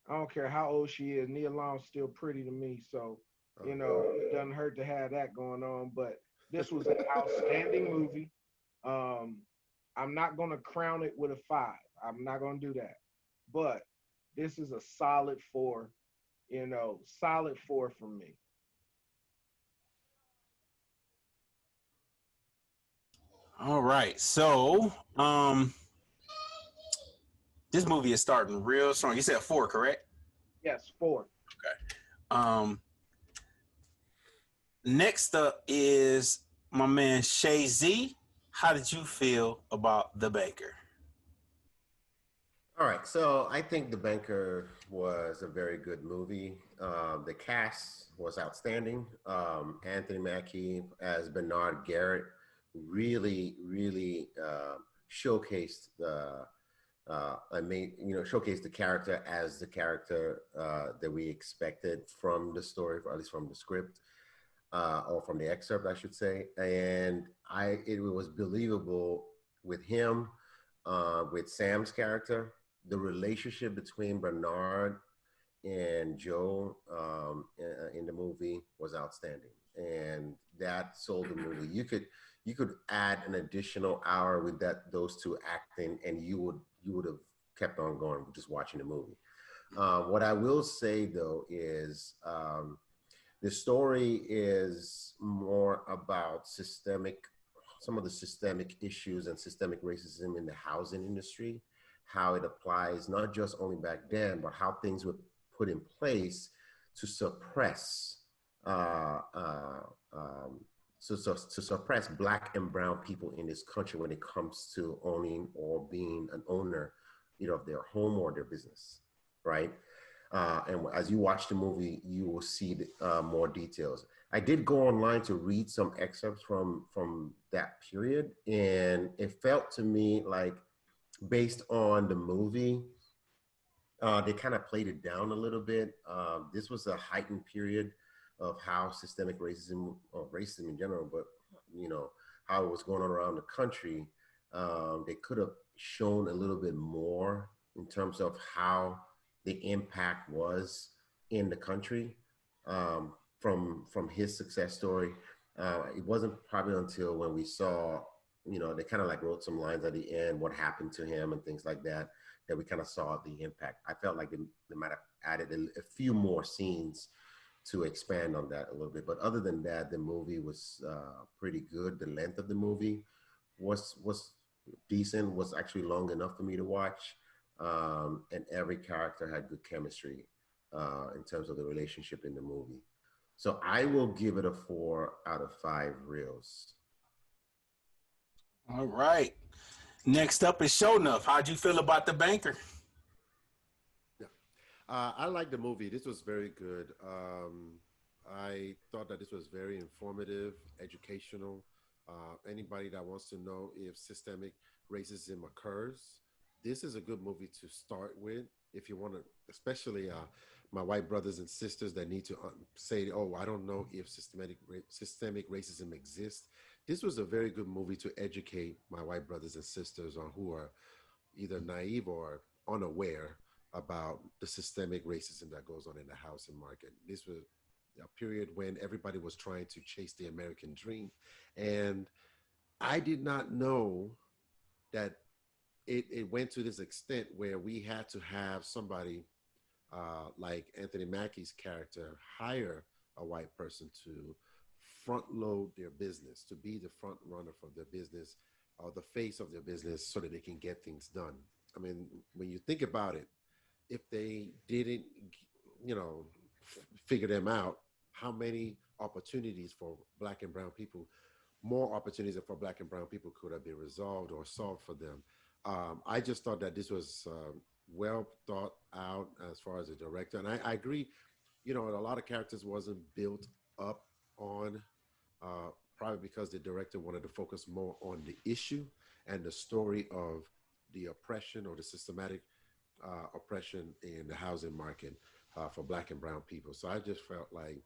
I don't care how old she is. Nia Long's still pretty to me, so it doesn't hurt to have that going on. But this was an outstanding movie. Um, I'm not gonna crown it with a 5. I'm not gonna do that. But this is a solid 4. Solid 4 from me. All right. So, this movie is starting real strong. You said 4, correct? Yes, 4. Um, Next up is my man Shay Z. How did you feel about The Banker? All right, so I think The Banker was a very good movie. The cast was outstanding. Anthony Mackie as Bernard Garrett really showcased the showcased the character as the character that we expected from the story, or at least from the script, or from the excerpt, I should say. And it was believable with him, with Sam's character. The relationship between Bernard and Joe in the movie was outstanding, and that sold the movie. You could add an additional hour with those two acting, and you would have kept on going just watching the movie. What I will say though is the story is more about some of the systemic issues and systemic racism in the housing industry, how it applies not just only back then, but how things were put in place to suppress to suppress Black and brown people in this country when it comes to owning or being an owner, of their home or their business, right? And as you watch the movie, you will see more details. I did go online to read some excerpts from that period, and it felt to me like, based on the movie, they kind of played it down a little bit. This was a heightened period of how systemic racism, or racism in general, but how it was going on around the country. They could have shown a little bit more in terms of how the impact was in the country, from his success story. It wasn't probably until when we saw, they kind of like wrote some lines at the end, what happened to him and things like that, that we kind of saw the impact. I felt like they might have added a few more scenes to expand on that a little bit. But other than that, the movie was pretty good. The length of the movie was decent, was actually long enough for me to watch. And every character had good chemistry in terms of the relationship in the movie. So I will give it a 4 out of 5 reels. All right. Next up is Show Enough. How'd you feel about The Banker? Yeah. I like the movie. This was very good. I thought that this was very informative, educational. Anybody that wants to know if systemic racism occurs, this is a good movie to start with. If you want to, especially my white brothers and sisters that need to say, "Oh, I don't know if systemic racism exists." this was a very good movie to educate my white brothers and sisters on who are either naive or unaware about the systemic racism that goes on in the housing market. This was a period when everybody was trying to chase the American dream. And I did not know that it went to this extent where we had to have somebody like Anthony Mackie's character hire a white person to front load their business, to be the front runner for their business or the face of their business so that they can get things done. I mean, when you think about it, if they didn't, figure them out, how many opportunities for Black and brown people, more opportunities for Black and brown people could have been resolved or solved for them. I just thought that this was well thought out as far as a director. And I agree, a lot of characters wasn't built up on, probably because the director wanted to focus more on the issue and the story of the oppression or the systematic oppression in the housing market for Black and brown people. So I just felt like,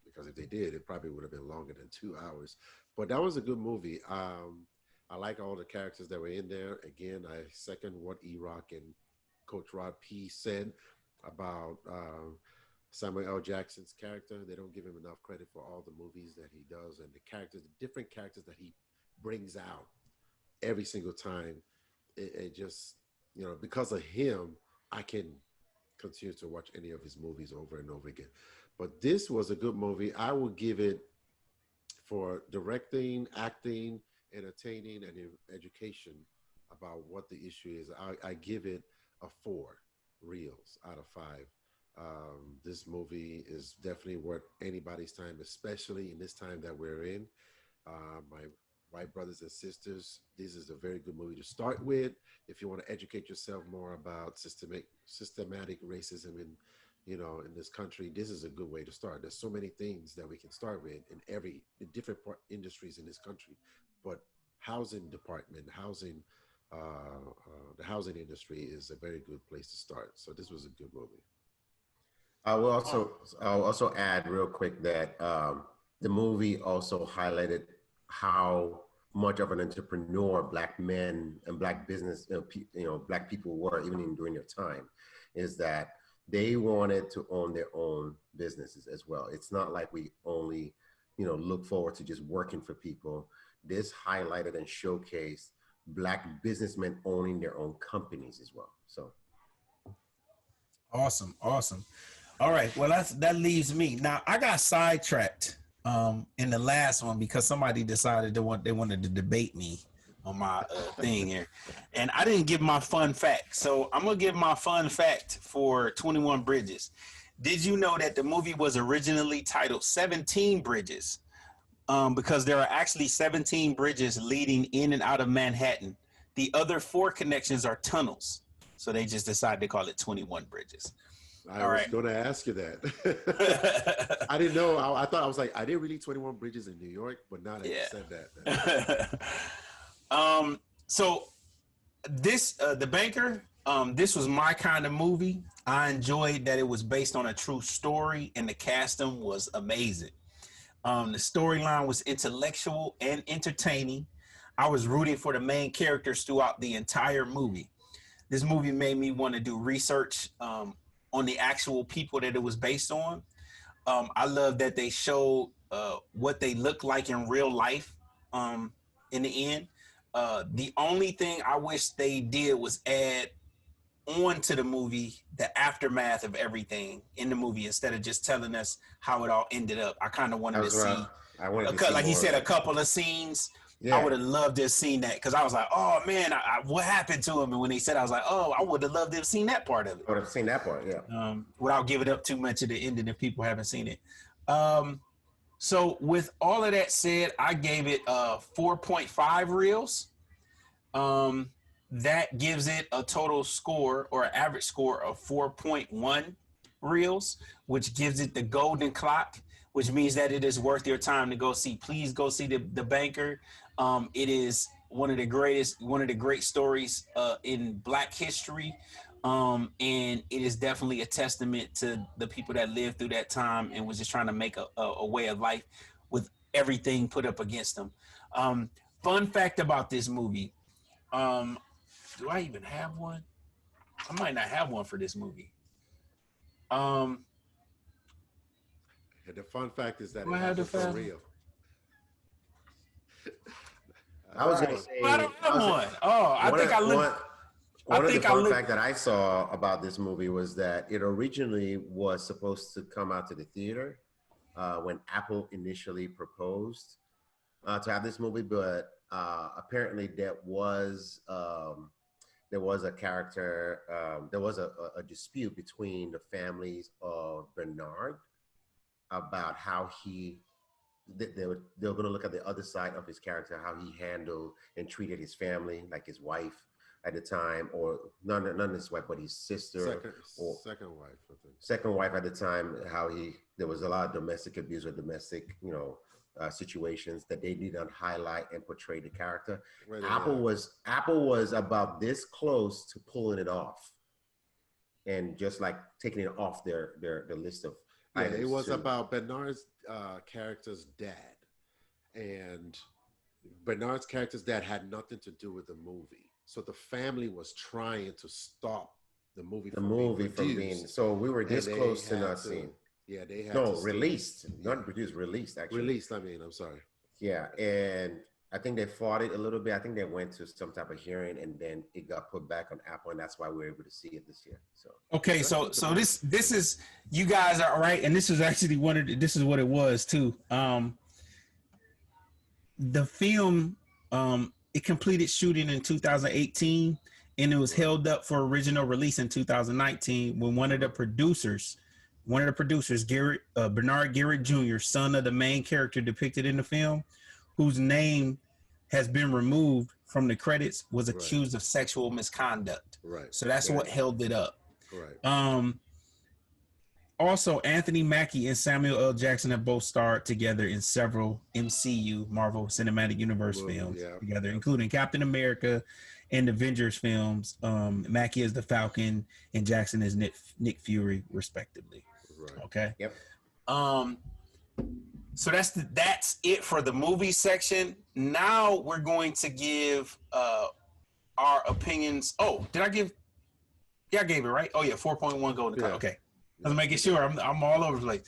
because if they did, it probably would have been longer than 2 hours. But that was a good movie. I like all the characters that were in there. Again, I second what E-Rock and Coach Rod P said about Samuel L. Jackson's character. They don't give him enough credit for all the movies that he does and the characters, the different characters that he brings out every single time. It just, because of him, I can continue to watch any of his movies over and over again. But this was a good movie. I will give it, for directing, acting, entertaining, and education about what the issue is, I give it a 4 reels out of 5. This movie is definitely worth anybody's time, especially in this time that we're in. My white brothers and sisters, this is a very good movie to start with. If you want to educate yourself more about systematic racism in this country, this is a good way to start. There's so many things that we can start with in different industries in this country, but housing department, the housing industry is a very good place to start. So this was a good movie. I'll also add real quick that the movie also highlighted how much of an entrepreneur Black men and Black business, Black people were, even during their time, is that they wanted to own their own businesses as well. It's not like we only, look forward to just working for people. This highlighted and showcased Black businessmen owning their own companies as well. So. Awesome. All right. Well, that leaves me. Now, I got sidetracked in the last one because somebody decided they wanted to debate me on my thing here. And I didn't give my fun fact. So I'm going to give my fun fact for 21 Bridges. Did you know that the movie was originally titled 17 Bridges? Because there are actually 17 bridges leading in and out of Manhattan. The other 4 connections are tunnels. So they just decided to call it 21 Bridges. I was going to ask you that. I didn't know. I thought, I was like, are there really 21 bridges in New York? But now that you said that. So this, The Banker, this was my kind of movie. I enjoyed that it was based on a true story and the casting was amazing. The storyline was intellectual and entertaining. I was rooting for the main characters throughout the entire movie. This movie made me want to do research on the actual people that it was based on. I love that they showed what they look like in real life in the end. The only thing I wish they did was add on to the movie the aftermath of everything in the movie instead of just telling us how it all ended up. I kind of wanted to see, like you said, a couple of scenes. Yeah. I would have loved to have seen that because I was like, oh man, what happened to him? And when they said, I was like, oh, I would have loved to have seen that part of it. I would have seen that part, yeah. Without giving up too much of the ending if people haven't seen it. So with all of that said, I gave it 4.5 reels. That gives it a total score or average score of 4.1 reels, which gives it the golden clock, which means that it is worth your time to go see. Please go see the Banker. It is one of the great stories in Black history. And it is definitely a testament to the people that lived through that time and was just trying to make a way of life with everything put up against them. Fun fact about this movie. Do I even have one? I might not have one for this movie. And the fun fact is that Do it I have the happened for file? real. I was gonna Right. say, I don't have one. Oh, I one think of, I looked. one, one of the think I fun looked. fact that I saw about this movie was that it originally was supposed to come out to the theater when Apple initially proposed to have this movie, but apparently there was a character, there was a dispute between the families of Bernard about how they were going to look at the other side of his character, how he handled and treated his family, like his wife at the time, or none his wife, but his sister, Second wife, I think. second wife at the time. How there was a lot of domestic abuse or domestic, situations that they did not highlight and portray the character. Apple was about this close to pulling it off, and just like taking it off their list of. Yeah, it was about Bernard's character's dad, and Bernard's character's dad had nothing to do with the movie. So the family was trying to stop the movie from being. So we were this close to not seeing. Yeah, they had released, not produced, released actually. Released. I mean, I'm sorry. Yeah, and I think they fought it a little bit. I think they went to some type of hearing, and then it got put back on Apple, and that's why we were able to see it this year. So Okay, so this is, you guys are right, and this is actually this is what it was too. The film it completed shooting in 2018, and it was held up for original release in 2019 when one of the producers, Bernard Garrett Jr., son of the main character depicted in the film, whose name has been removed from the credits, was accused of sexual misconduct. Right. So that's what held it up. Right. Also, Anthony Mackie and Samuel L. Jackson have both starred together in several MCU, Marvel Cinematic Universe films together, including Captain America and Avengers films. Mackie is the Falcon and Jackson is Nick Fury, respectively. Right. Okay. Yep. So that's it for the movie section. Now we're going to give our opinions. Oh, did I give? Yeah, I gave it, right? Oh yeah, 4.1 golden card. Okay. I was making sure I'm all over the place.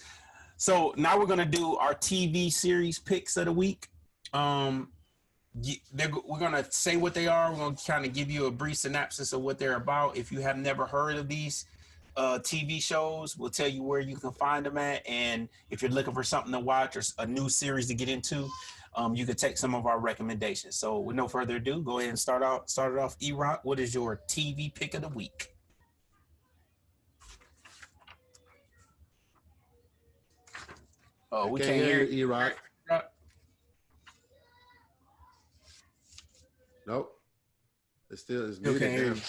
So now we're gonna do our TV series picks of the week. We're gonna say what they are. We're gonna kind of give you a brief synopsis of what they're about. If you have never heard of these TV shows, we'll tell you where you can find them at. And if you're looking for something to watch or a new series to get into, you can take some of our recommendations. So with no further ado, go ahead and start it off. E-Rock, what is your TV pick of the week? Oh, we can't hear you, E-Rock. Nope. It's still muted now.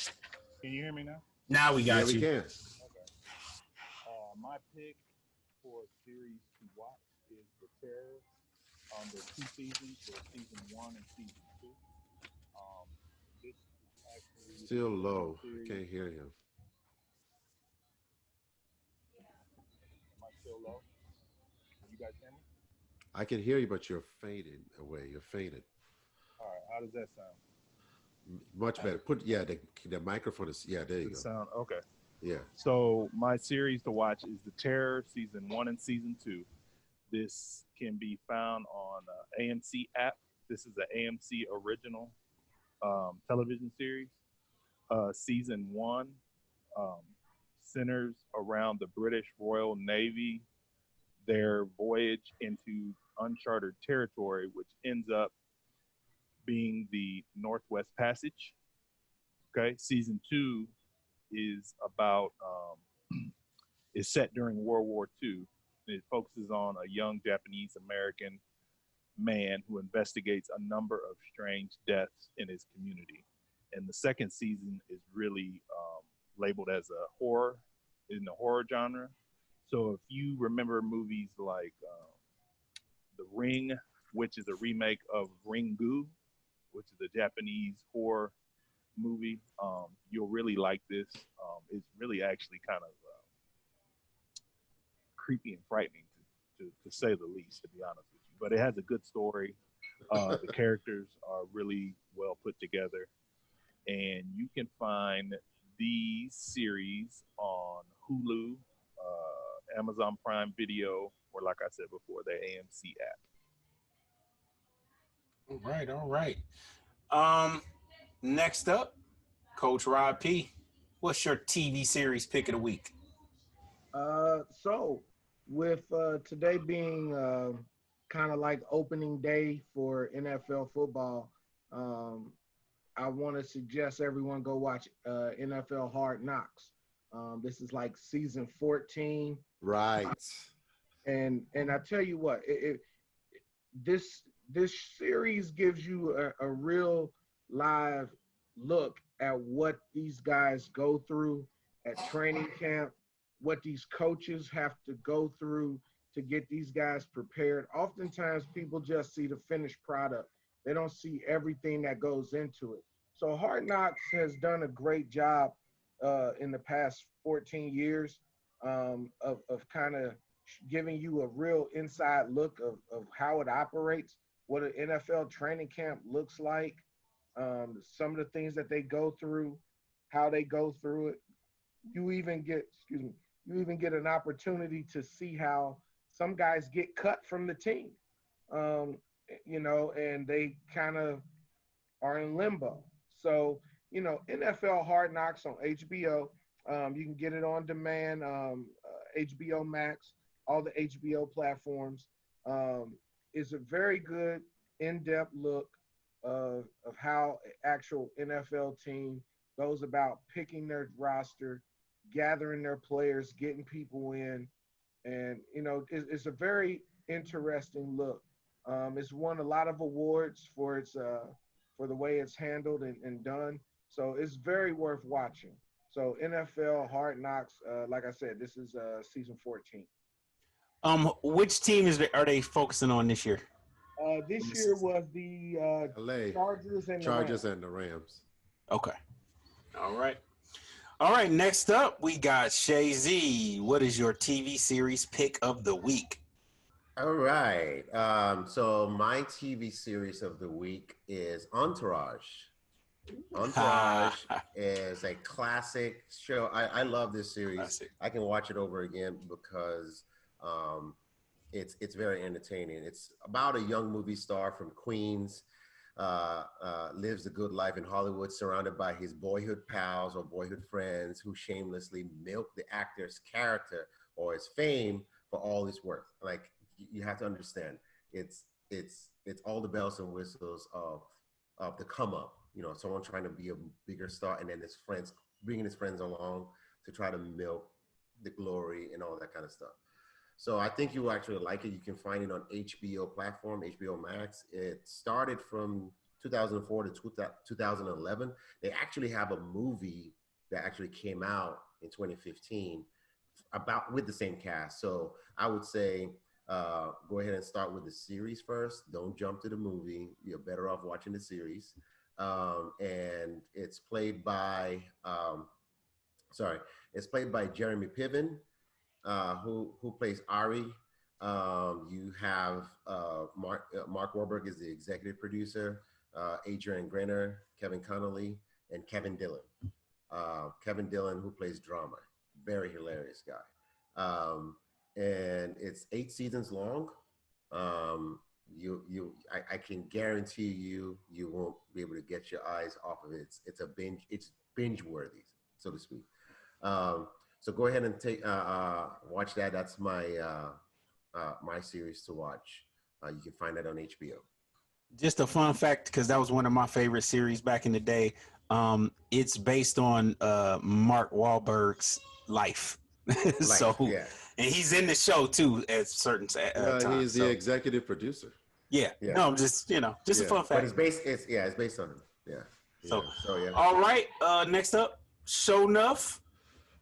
Can you hear me now? Now we got you. We can. Okay. My pick for a series to watch is The Terror. There's 2 seasons. There's season 1 and season 2. This is actually Still low. I can't hear him. Am I still low? Can you guys hear me? I can hear you, but you're fading away. You're faded. All right. How does that sound? Much better. The microphone is, there you go. Sound okay. Yeah. So my series to watch is The Terror, season 1 and season 2. This can be found on AMC app. This is an AMC original television series. Season 1 centers around the British Royal Navy, their voyage into uncharted territory, which ends up being the Northwest Passage. Okay, season 2 is about is set during World War II. It focuses on a young Japanese American man who investigates a number of strange deaths in his community. And the second season is really labeled as a horror, in the horror genre. So if you remember movies like The Ring, which is a remake of Ringu, which is a Japanese horror movie, you'll really like this. It's really actually kind of creepy and frightening, to say the least, to be honest with you. but it has a good story. The characters are really well put together, and you can find these series on Hulu, Amazon Prime Video, or like I said before, the AMC app. All right, all right. Next up, Coach Rod P. What's your TV series pick of the week? So with today being kind of like opening day for NFL football, um, I want to suggest everyone go watch NFL Hard Knocks. This is like season 14, Right. and I tell you what, this this series gives you a real live look at what these guys go through at training camp, what these coaches have to go through to get these guys prepared. Oftentimes people just see the finished product. They don't see everything that goes into it. So Hard Knocks has done a great job in the past 14 years of kind of giving you a real inside look of how it operates, what an NFL training camp looks like, some of the things that they go through, how they go through it. You even get, excuse me, you even get an opportunity to see how some guys get cut from the team, um, and they kind of are in limbo. So, NFL Hard Knocks on HBO. You can get it on demand, HBO Max, all the HBO platforms. It's a very good in-depth look of how an actual NFL team goes about picking their roster, gathering their players, getting people in, and it's a very interesting look. It's won a lot of awards for its for the way it's handled and done. So it's very worth watching. So NFL Hard Knocks, like I said, this is season 14. Which team are they focusing on this year? This year was the LA Chargers and Chargers the Rams. and the Rams. Okay. All right. All right. Next up, we got Shay Z. What is your TV series pick of the week? All right. So my TV series of the week is Entourage. Entourage is a classic show. I love this series. Classic. I can watch it over again because it's very entertaining. It's about a young movie star from Queens, lives a good life in Hollywood, surrounded by his boyhood pals or boyhood friends who shamelessly milk the actor's character or his fame for all his worth. Like, you have to understand, it's all the bells and whistles of the come up. Someone trying to be a bigger star, and then his friends bringing his friends along to try to milk the glory and all that kind of stuff. So I think you will actually like it. You can find it on HBO platform, HBO Max. It started from 2004 to 2011. They actually have a movie that actually came out in 2015 about with the same cast. So I would say go ahead and start with the series first. Don't jump to the movie. You're better off watching the series. And it's played by Jeremy Piven, who plays Ari. You have Mark Wahlberg is the executive producer, Adrian Grenner, Kevin Connolly, and Kevin Dillon. Kevin Dillon, who plays Drama, very hilarious guy. And it's 8 seasons long. I can guarantee you won't be able to get your eyes off of it. It's binge worthy, so to speak. So go ahead and watch that. That's my my series to watch. You can find that on HBO. Just a fun fact, because that was one of my favorite series back in the day. It's based on Mark Wahlberg's life. So, yeah. And he's in the show too at certain times. He's the executive producer. Yeah. No, I'm just a fun fact. But it's based on him. Yeah. So yeah. All right. Next up, Show Nuff.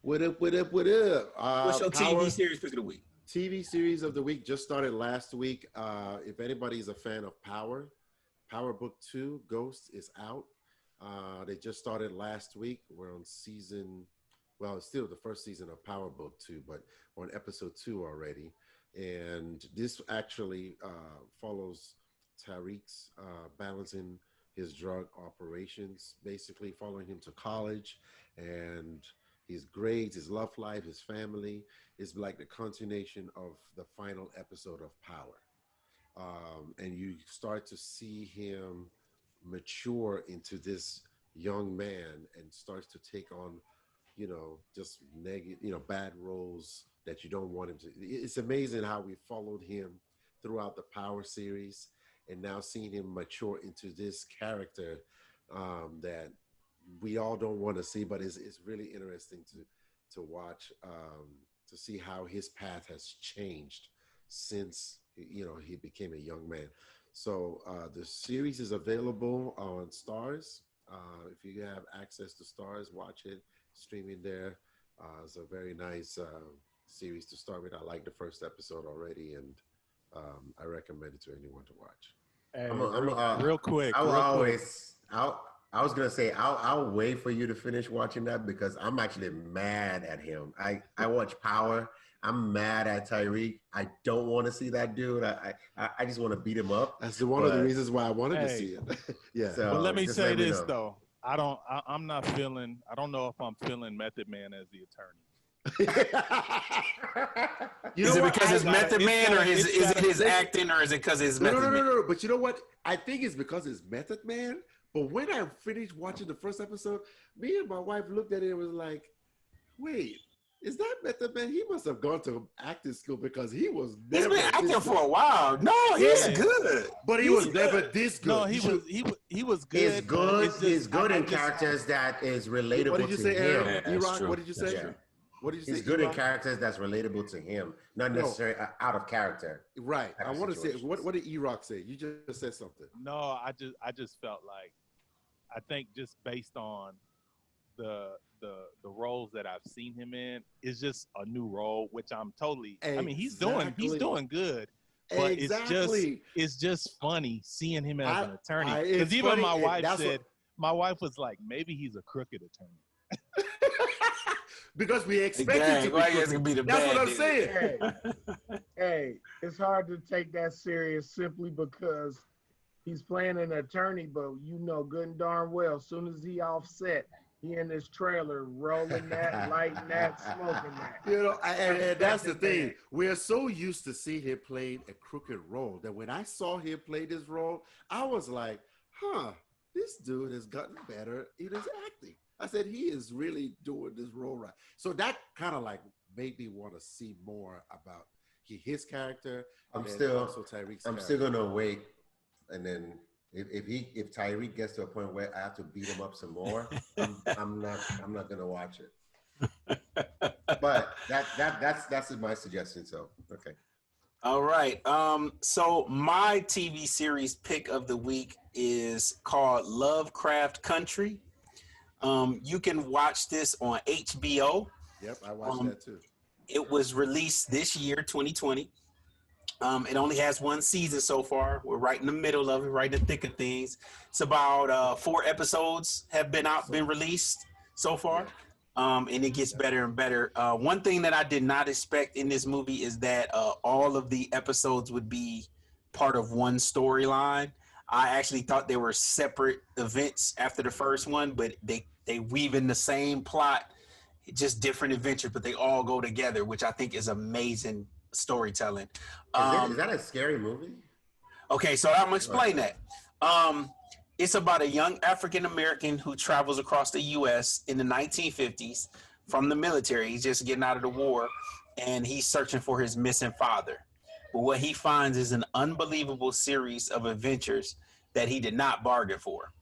What up? What's your TV series pick of the week? TV series of the week just started last week. If anybody's a fan of Power Book 2, Ghost is out. They just started last week. We're on it's still the first season of Power Book 2, but we're on episode 2 already. And this actually follows Tariq's balancing his drug operations, basically following him to college and his grades, his love life, his family is like the continuation of the final episode of Power. And you start to see him mature into this young man and starts to take on, just negative, bad roles that you don't want him to. It's amazing how we followed him throughout the Power series and now seeing him mature into this character that we all don't want to see, but it's really interesting to watch, to see how his path has changed since he became a young man. So the series is available on Stars. If you have access to Stars, watch it streaming there. It's a very nice series to start with. I like the first episode already, and I recommend it to anyone to watch. Hey, Real quick. I was gonna say I'll wait for you to finish watching that because I'm actually mad at him. I watch Power. I'm mad at Tyreek. I don't want to see that dude. I just want to beat him up. That's one of the reasons why I wanted to see it. Yeah. So, But let me say this know. though. I don't know if I'm feeling Method Man as the attorney. Is it because it's Method Man, or is it his acting, or is it because it's Method Man? No. But you know what? I think it's because it's Method Man. But when I finished watching the first episode, me and my wife looked at it and was like, wait, is that Method Man? He must have gone to acting school because he was never. He's been acting for a while. No, he's good. But he was never this good. No, he was good. He's good in characters that is relatable What did you to say, him. Aaron? E-Rock, what did you say? Yeah. What did you say? He's good in E-Rock? characters that's relatable to him, not necessarily out of character. Right. type I of want to say, situations. what did E-Rock say? You just said something. No, I just felt like, I think just based on the roles that I've seen him in, is just a new role, which I'm totally. I mean, he's doing good, but it's just funny seeing him as an attorney. Because even funny, my wife said, my wife was like, maybe he's a crooked attorney. because we expect it to be. It's gonna be the That's bad what I'm dude. saying. Hey, it's hard to take that serious simply because he's playing an attorney, but you know good and darn well, as soon as he offset, he in this trailer rolling that, lighting that, smoking that. And that's the thing. We're so used to seeing him playing a crooked role that when I saw him play this role, I was like, this dude has gotten better in his acting. I said, he is really doing this role right. So that kind of like made me want to see more about his character. I'm still gonna wait, and then if Tyreek gets to a point where I have to beat him up some more, I'm not gonna watch it. But that's my suggestion. So okay. All right. So my TV series pick of the week is called Lovecraft Country. You can watch this on HBO. Yep, I watched that too. It was released this year, 2020. It only has one season so far. We're right in the middle of it, right in the thick of things. It's about 4 episodes have been released so far. And it gets better and better. One thing that I did not expect in this movie is that all of the episodes would be part of one storyline. I actually thought they were separate events after the first one, but they weave in the same plot, just different adventures, but they all go together, which I think is amazing storytelling. Is that a scary movie? Okay, so I'm gonna explain that. It's about a young African American who travels across the U.S. in the 1950s from the military. He's just getting out of the war, and he's searching for his missing father. But what he finds is an unbelievable series of adventures that he did not bargain for.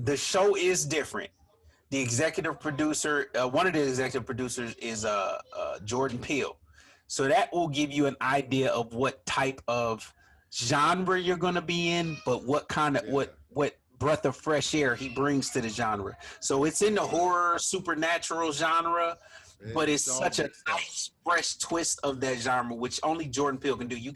The show is different. The executive producer, one of the executive producers is Jordan Peele. So that will give you an idea of what type of genre you're going to be in, but what kind of, what breath of fresh air he brings to the genre. So it's in the horror, supernatural genre, but it's such a nice, fresh twist of that genre, which only Jordan Peele can do. You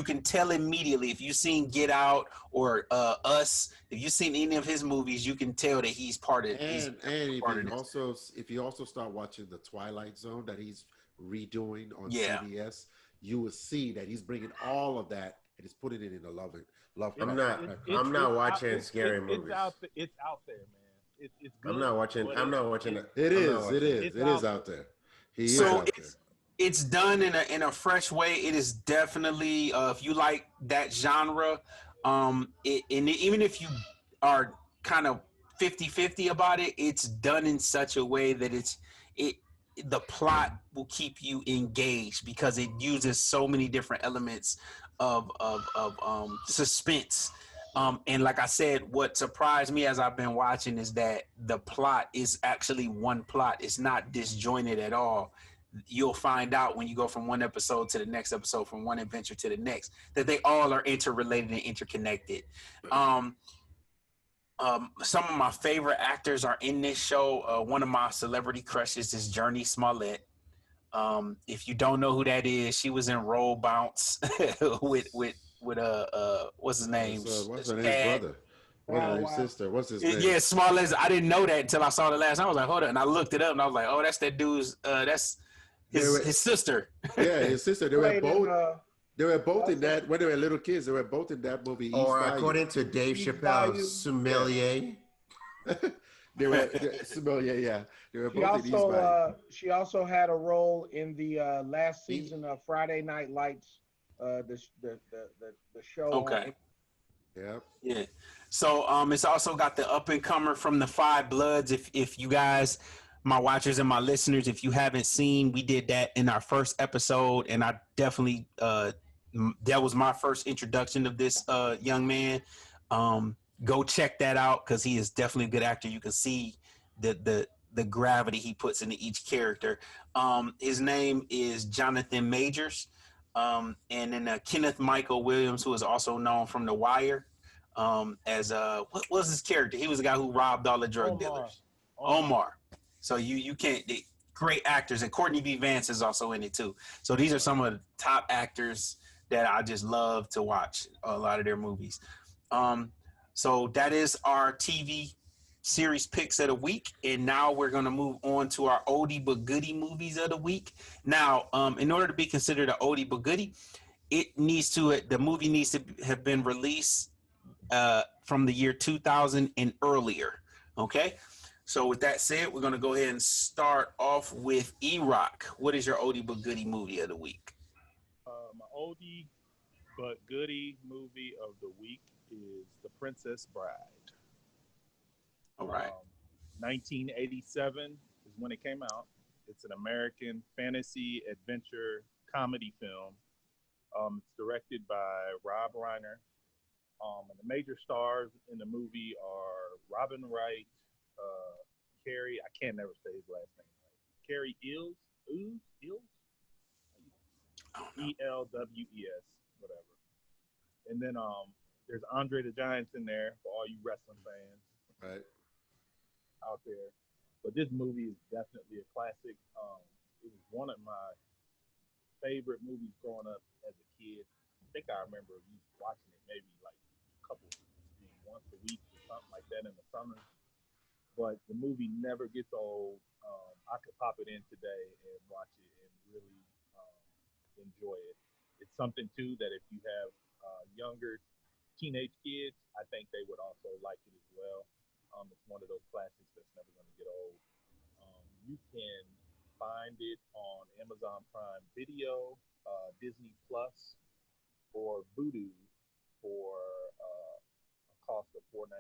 can tell immediately if you've seen Get Out or Us. If you've seen any of his movies, you can tell that he's part of. And if you also start watching the Twilight Zone that he's redoing on Yeah. CBS, you will see that he's bringing all of that and he's putting it in a Lovecraft. I'm not watching It's scary movies. It's out there, man. It's good. I'm not watching. but I'm not watching. It I'm not is. watching It's It is out there. He is So out there. it's done in a fresh way. It is definitely if you like that genre, and even if you are kind of 50-50 about it, it's done in such a way that it the plot will keep you engaged because it uses so many different elements of suspense. And like I said, what surprised me as I've been watching is that the plot is actually one plot. It's not disjointed at all. You'll find out when you go from one episode to the next episode, from one adventure to the next, that they all are interrelated and interconnected. Some of my favorite actors are in this show. One of my celebrity crushes is Journey Smollett. If you don't know who that is, she was in Roll Bounce with what's his name? What's her name's Dad. brother? What's her name's wow. sister? What's his name? Yeah, Smollett. I didn't know that until I saw the last time. I was like, hold up, and I looked it up, and I was like, oh, that's that dude's. That's his sister. Yeah, his sister. They were Played in, both. They were both in that when they were little kids. They were both in that movie. East Or Bayou. according to Dave East Chappelle, Bayou. sommelier. They were sommelier. Yeah, they were both in East Bayou. She also had a role in the last season of Friday Night Lights, the show. Okay. Yeah. Yeah. So it's also got the up and comer from the Five Bloods. If you guys, my watchers and my listeners, if you haven't seen, we did that in our first episode, and I definitely that was my first introduction of this young man. Go check that out because he is definitely a good actor. You can see the gravity he puts into each character. His name is Jonathan Majors. And then Kenneth Michael Williams, who is also known from The Wire, as what was his character? He was the guy who robbed all the drug dealers. Omar. So you can't. Great actors, and Courtney B. Vance is also in it too. So these are some of the top actors that I just love to watch a lot of their movies. So that is our TV series picks of the week, and now we're going to move on to our oldie but goodie movies of the week. Now, in order to be considered an oldie but goodie, the movie needs to have been released from the year 2000 and earlier. Okay, so with that said, we're going to go ahead and start off with E-Rock. What is your oldie but goodie movie of the week? My oldie but goodie movie of the week is The Princess Bride. All right. 1987 is when it came out. It's an American fantasy adventure comedy film. It's directed by Rob Reiner. And the major stars in the movie are Robin Wright, Carrie, I can't never say his last name right. Carrie Ells? ELWES, whatever. And then there's Andre the Giant's in there for all you wrestling fans. Right. Out there. But this movie is definitely a classic. It was one of my favorite movies growing up as a kid. I think I remember watching it maybe like once a week or something like that in the summer. But the movie never gets old. I could pop it in today and watch it and really enjoy it. It's something too that if you have younger teenage kids, I think they would also like it as well. It's one of those classics that's never going to get old. You can find it on Amazon Prime Video, Disney Plus, or Vudu for a cost of $4.99.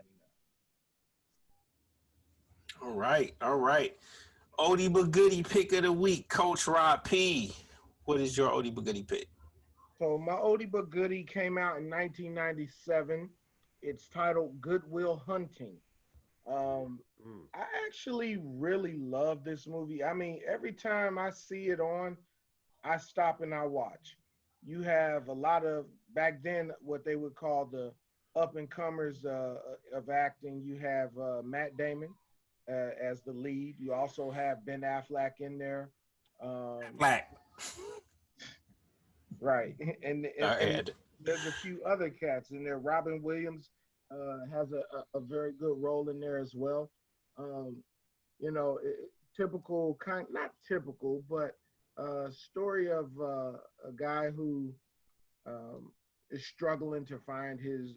All right. Oldie but goodie pick of the week, Coach Rod P. What is your oldie but goodie pick? So my oldie but goodie came out in 1997. It's titled Good Will Hunting. I actually really love this movie. I mean, every time I see it on, I stop and I watch. You have a lot of, back then, what they would call the up and comers of acting. You have Matt Damon as the lead. You also have Ben Affleck in there. Black. Right. And there's a few other cats in there. Robin Williams has a very good role in there as well. Typical kind, not typical, but story of a guy who um, is struggling to find his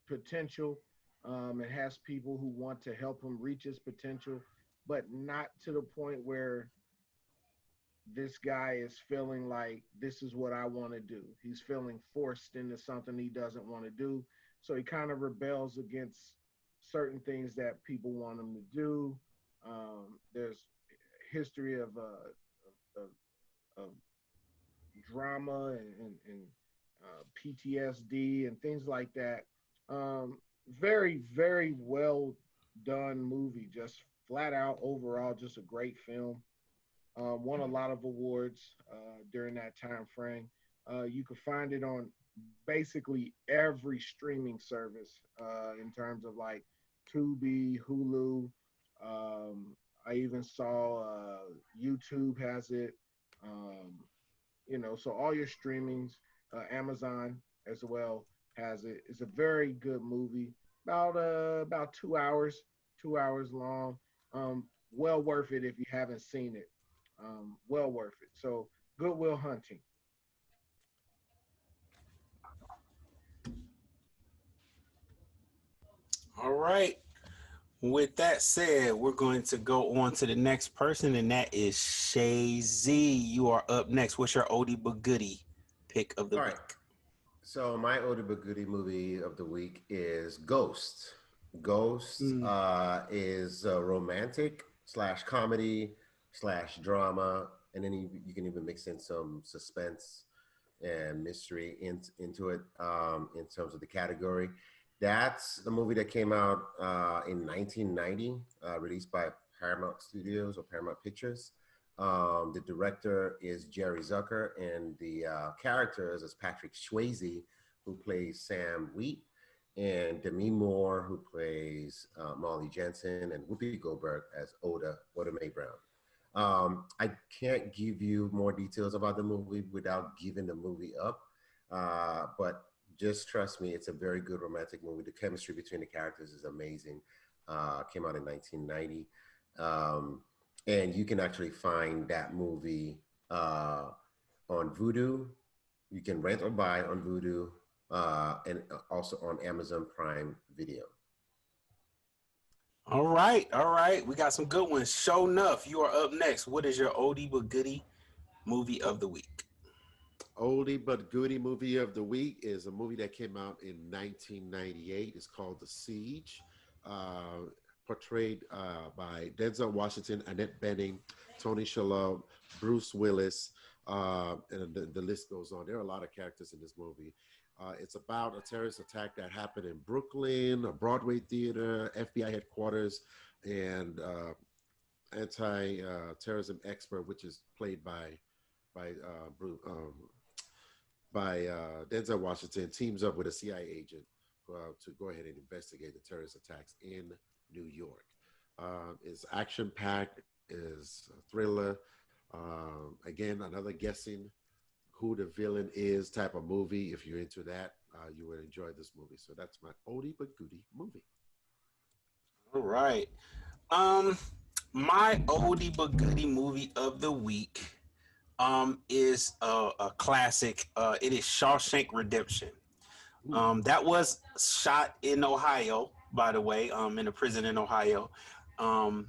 potential, and has people who want to help him reach his potential, but not to the point where this guy is feeling like this is what I want to do. He's feeling forced into something he doesn't want to do. So he kind of rebels against certain things that people want him to do. There's history of, of drama and PTSD and things like that. Very, very well done movie. Just flat out overall, just a great film. Won a lot of awards during that time frame. You could find it on basically every streaming service in terms of like Tubi, Hulu. Um, I even saw YouTube has it. Um, so all your streamings, Amazon as well has it. It's a very good movie, about 2 hours, 2 hours long. Well worth it if you haven't seen it. Well worth it. So Goodwill Hunting. All right. With that said, we're going to go on to the next person, and that is Shay Z. You are up next. What's your oldie but goodie pick of the All week? right. So my oldie but goodie movie of the week is Ghost. Ghost Mm. is a romantic slash comedy slash drama, and then you can even mix in some suspense and mystery into it in terms of the category. That's the movie that came out in 1990, released by Paramount Studios or Paramount Pictures. The director is Jerry Zucker, and the characters is Patrick Swayze, who plays Sam Wheat, and Demi Moore, who plays Molly Jensen, and Whoopi Goldberg as Oda Mae Brown. I can't give you more details about the movie without giving the movie up, but just trust me, it's a very good romantic movie. The chemistry between the characters is amazing. Came out in 1990. And you can actually find that movie on Vudu. You can rent or buy on Vudu, and also on Amazon Prime Video. All right. All right. We got some good ones. Show enough. You are up next. What is your oldie but goodie movie of the week? Oldie but goodie movie of the week is a movie that came out in 1998. It's called The Siege, portrayed by Denzel Washington, Annette Bening, Tony Shalhoub, Bruce Willis, and the list goes on. There are a lot of characters in this movie. It's about a terrorist attack that happened in Brooklyn, a Broadway theater, FBI headquarters, and anti-terrorism expert, which is played by Denzel Washington, teams up with a CIA agent to go ahead and investigate the terrorist attacks in New York. It's action-packed, is a thriller. Again, another guessing who the villain is type of movie. If you're into that, you would enjoy this movie. So that's my oldie but goodie movie. All right. Um, my oldie but goodie movie of the week is a classic. It is Shawshank Redemption. That was shot in Ohio, by the way, in a prison in Ohio. Um,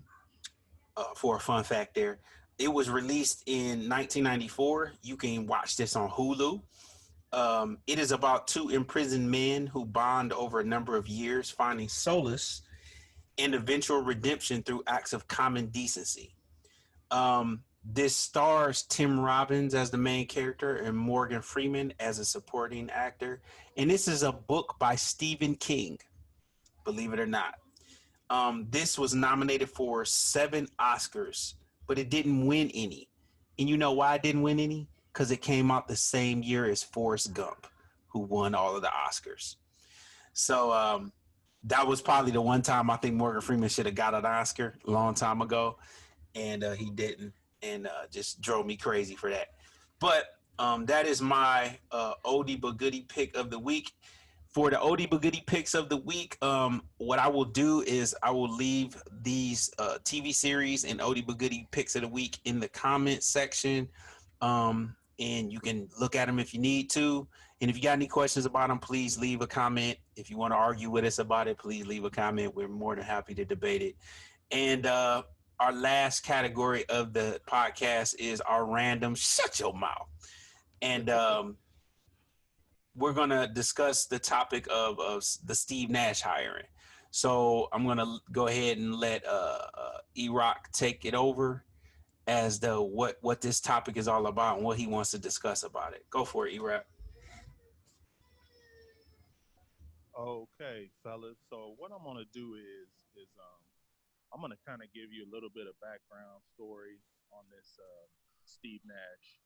for a fun fact there. It was released in 1994. You can watch this on Hulu. It is about two imprisoned men who bond over a number of years, finding solace and eventual redemption through acts of common decency. This stars Tim Robbins as the main character and Morgan Freeman as a supporting actor. And this is a book by Stephen King, believe it or not. This was nominated for 7 Oscars, but it didn't win any. And you know why it didn't win any? Because it came out the same year as Forrest Gump, who won all of the Oscars. So that was probably the one time I think Morgan Freeman should have got an Oscar a long time ago, and he didn't, and just drove me crazy for that. But that is my oldie but goodie pick of the week. For the Odie Boogity picks of the week, what I will do is I will leave these TV series and Odie Boogity picks of the week in the comment section, and you can look at them if you need to. And if you got any questions about them, please leave a comment. If you want to argue with us about it, please leave a comment. We're more than happy to debate it. And our last category of the podcast is our random shut your mouth. And we're going to discuss the topic of the Steve Nash hiring. So I'm going to go ahead and let E-Rock take it over as the what this topic is all about and what he wants to discuss about it. Go for it, E-Rock. Okay, fellas. So what I'm gonna do is I'm gonna kind of give you a little bit of background story on this Steve Nash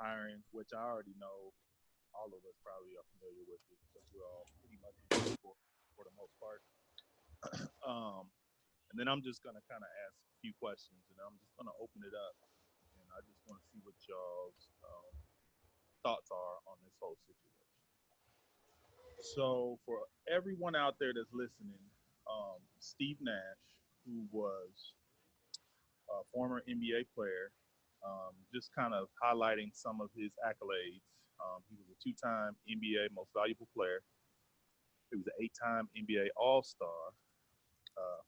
hiring, which I already know all of us probably are familiar with it because we're all pretty much in for the most part. And then I'm just gonna kind of ask a few questions, and I'm just gonna open it up, and I just want to see what y'all's thoughts are on this whole situation. So for everyone out there that's listening, Steve Nash, who was a former NBA player, just kind of highlighting some of his accolades. He was a two-time NBA Most Valuable Player. He was an eight-time NBA All-Star,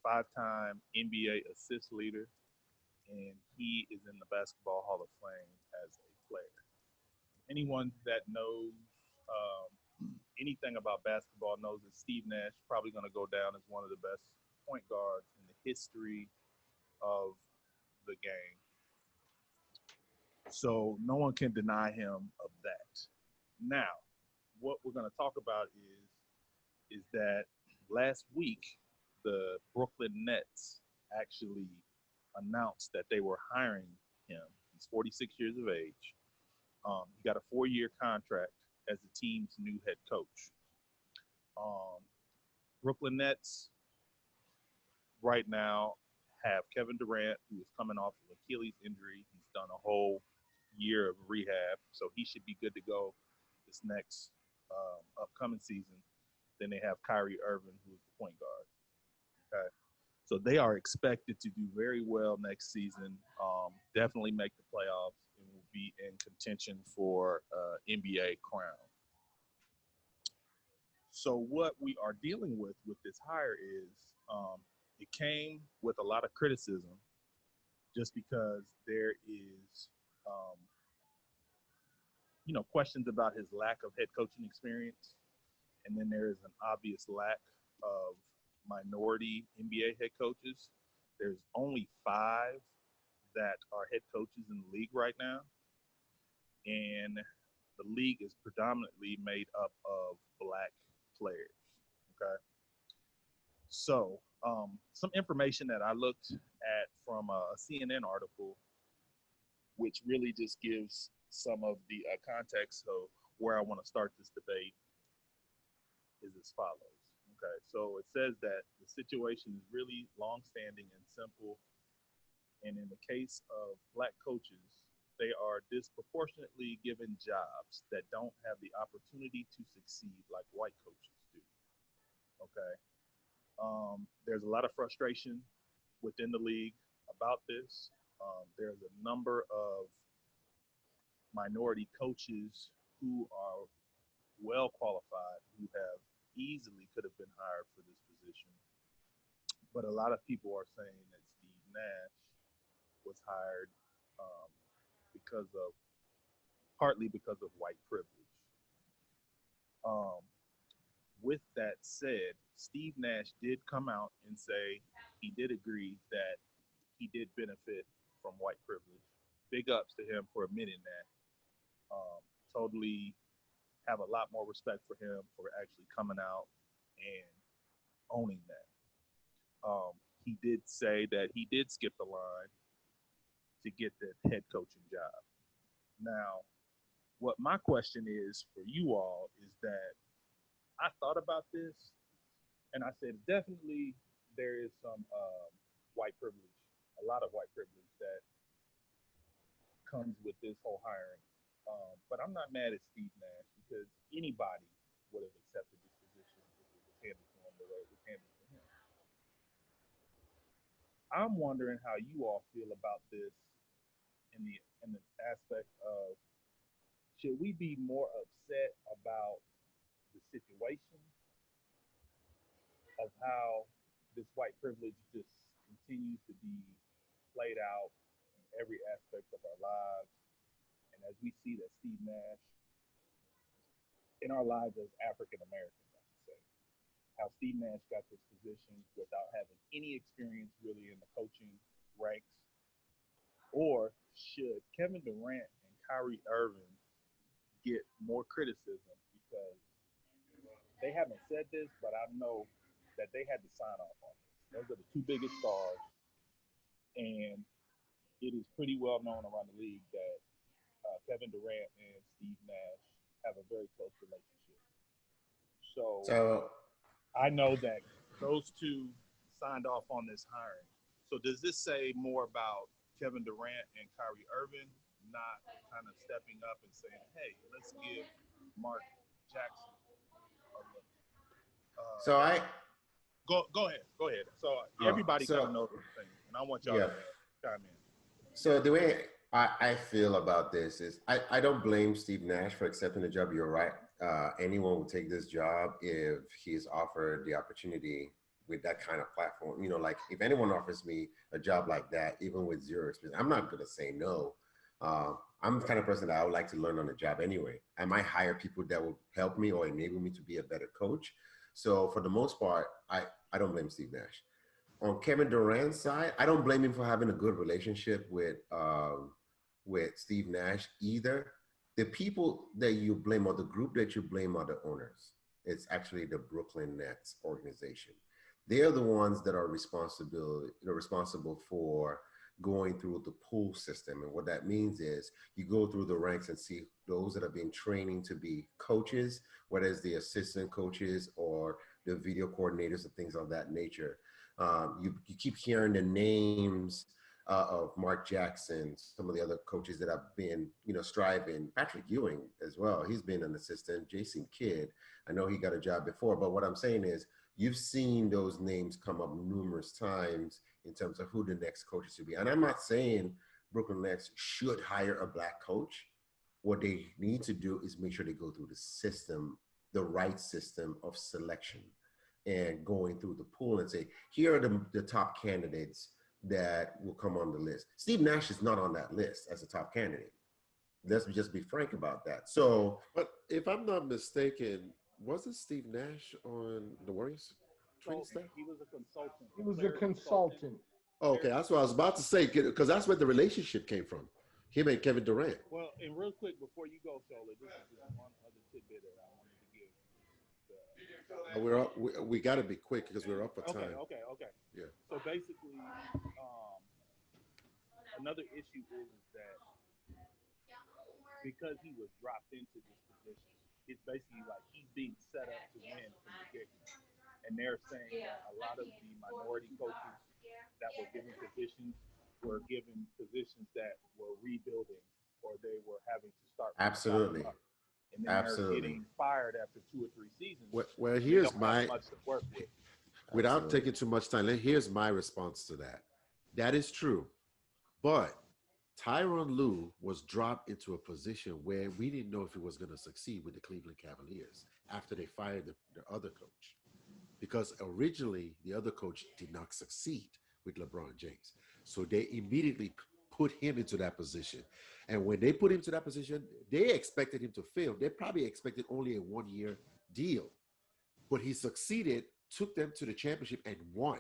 five-time NBA Assist Leader, and he is in the Basketball Hall of Fame as a player. Anyone that knows anything about basketball knows that Steve Nash is probably going to go down as one of the best point guards in the history of the game. So no one can deny him of that. Now, what we're going to talk about is that last week the Brooklyn Nets actually announced that they were hiring him. He's 46 years of age. He got a 4-year contract as the team's new head coach. Brooklyn Nets right now have Kevin Durant, who is coming off of Achilles injury. He's done a whole year of rehab, so he should be good to go this next upcoming season. Then they have Kyrie Irving, who is the point guard. Okay, so they are expected to do very well next season. Definitely make the playoffs and will be in contention for NBA crown. So what we are dealing with this hire is it came with a lot of criticism just because there is um, questions about his lack of head coaching experience, and then there is an obvious lack of minority NBA head coaches. There's only 5 that are head coaches in the league right now, and the league is predominantly made up of black players. Okay. So, some information that I looked at from a CNN article, which really just gives some of the context of where I want to start this debate, is as follows. Okay, so it says that the situation is really long-standing and simple, and in the case of black coaches, they are disproportionately given jobs that don't have the opportunity to succeed like white coaches do. Okay, there's a lot of frustration within the league about this. There's a number of minority coaches who are well qualified, who have easily could have been hired for this position. But a lot of people are saying that Steve Nash was hired um, because of partly because of white privilege. Um, with that said, Steve Nash did come out and say he did agree that he did benefit from white privilege. Big ups to him for admitting that. Totally have a lot more respect for him for actually coming out and owning that. He did say that he did skip the line to get the head coaching job. Now, what my question is for you all is that I thought about this and I said definitely there is some white privilege, a lot of white privilege that comes with this whole hiring. But I'm not mad at Steve Nash because anybody would have accepted this position the way it was handled for him. I'm wondering how you all feel about this in the aspect of should we be more upset about the situation of how this white privilege just continues to be played out in every aspect of our lives. And as we see that Steve Nash in our lives as African Americans, I should say, how Steve Nash got this position without having any experience really in the coaching ranks, or should Kevin Durant and Kyrie Irving get more criticism because they haven't said this, but I know that they had to sign off on this. Those are the two biggest stars, and it is pretty well known around the league that Kevin Durant and Steve Nash have a very close relationship. So I know that those two signed off on this hiring. So does this say more about Kevin Durant and Kyrie Irving not kind of stepping up and saying, hey, let's give Mark Jackson a look? So I Go ahead. So everybody kind of knows the thing, and I want y'all to chime in. So the way I feel about this is I don't blame Steve Nash for accepting the job. You're right. Anyone would take this job if he's offered the opportunity with that kind of platform. You know, like if anyone offers me a job like that, even with zero experience, I'm not going to say no. I'm the kind of person that I would like to learn on the job anyway. I might hire people that will help me or enable me to be a better coach. So for the most part, I don't blame Steve Nash. On Kevin Durant's side, I don't blame him for having a good relationship with Steve Nash either. The people that you blame or the group that you blame are the owners. It's actually the Brooklyn Nets organization. They're the ones that are responsible for going through the pool system. And what that means is you go through the ranks and see those that have been training to be coaches, whether it's the assistant coaches or the video coordinators and things of that nature. You keep hearing the names of Mark Jackson, some of the other coaches that have been, striving. Patrick Ewing as well. He's been an assistant. Jason Kidd, I know he got a job before, but what I'm saying is you've seen those names come up numerous times in terms of who the next coaches should be. And I'm not saying Brooklyn Nets should hire a black coach. What they need to do is make sure they go through the system, the right system of selection, and going through the pool and say, here are the top candidates that will come on the list. Steve Nash is not on that list as a top candidate. Let's just be frank about that. So, but if I'm not mistaken, wasn't Steve Nash on the Warriors training staff? He was a consultant. He was a consultant. Oh, okay, that's what I was about to say, because that's where the relationship came from. Him and Kevin Durant. Well, and real quick before you go, Shola, this is just one other tidbit that I wanted to give. We're up, we got to be quick because we're up for time. Okay. Yeah. So basically, another issue is that because he was dropped into this position, it's basically like he's being set up to win from the get-go. And they're saying that a lot of the minority coaches that were given positions that were rebuilding or they were having to start. Absolutely. And then they're getting fired after 2 or 3 seasons. Well, here's much to work with. Without taking too much time, here's my response to that. That is true. But Tyronn Lue was dropped into a position where we didn't know if he was going to succeed with the Cleveland Cavaliers after they fired the other coach. Because originally, the other coach did not succeed with LeBron James. So they immediately put him into that position. And when they put him to that position, they expected him to fail. They probably expected only a 1-year deal. But he succeeded, took them to the championship, and won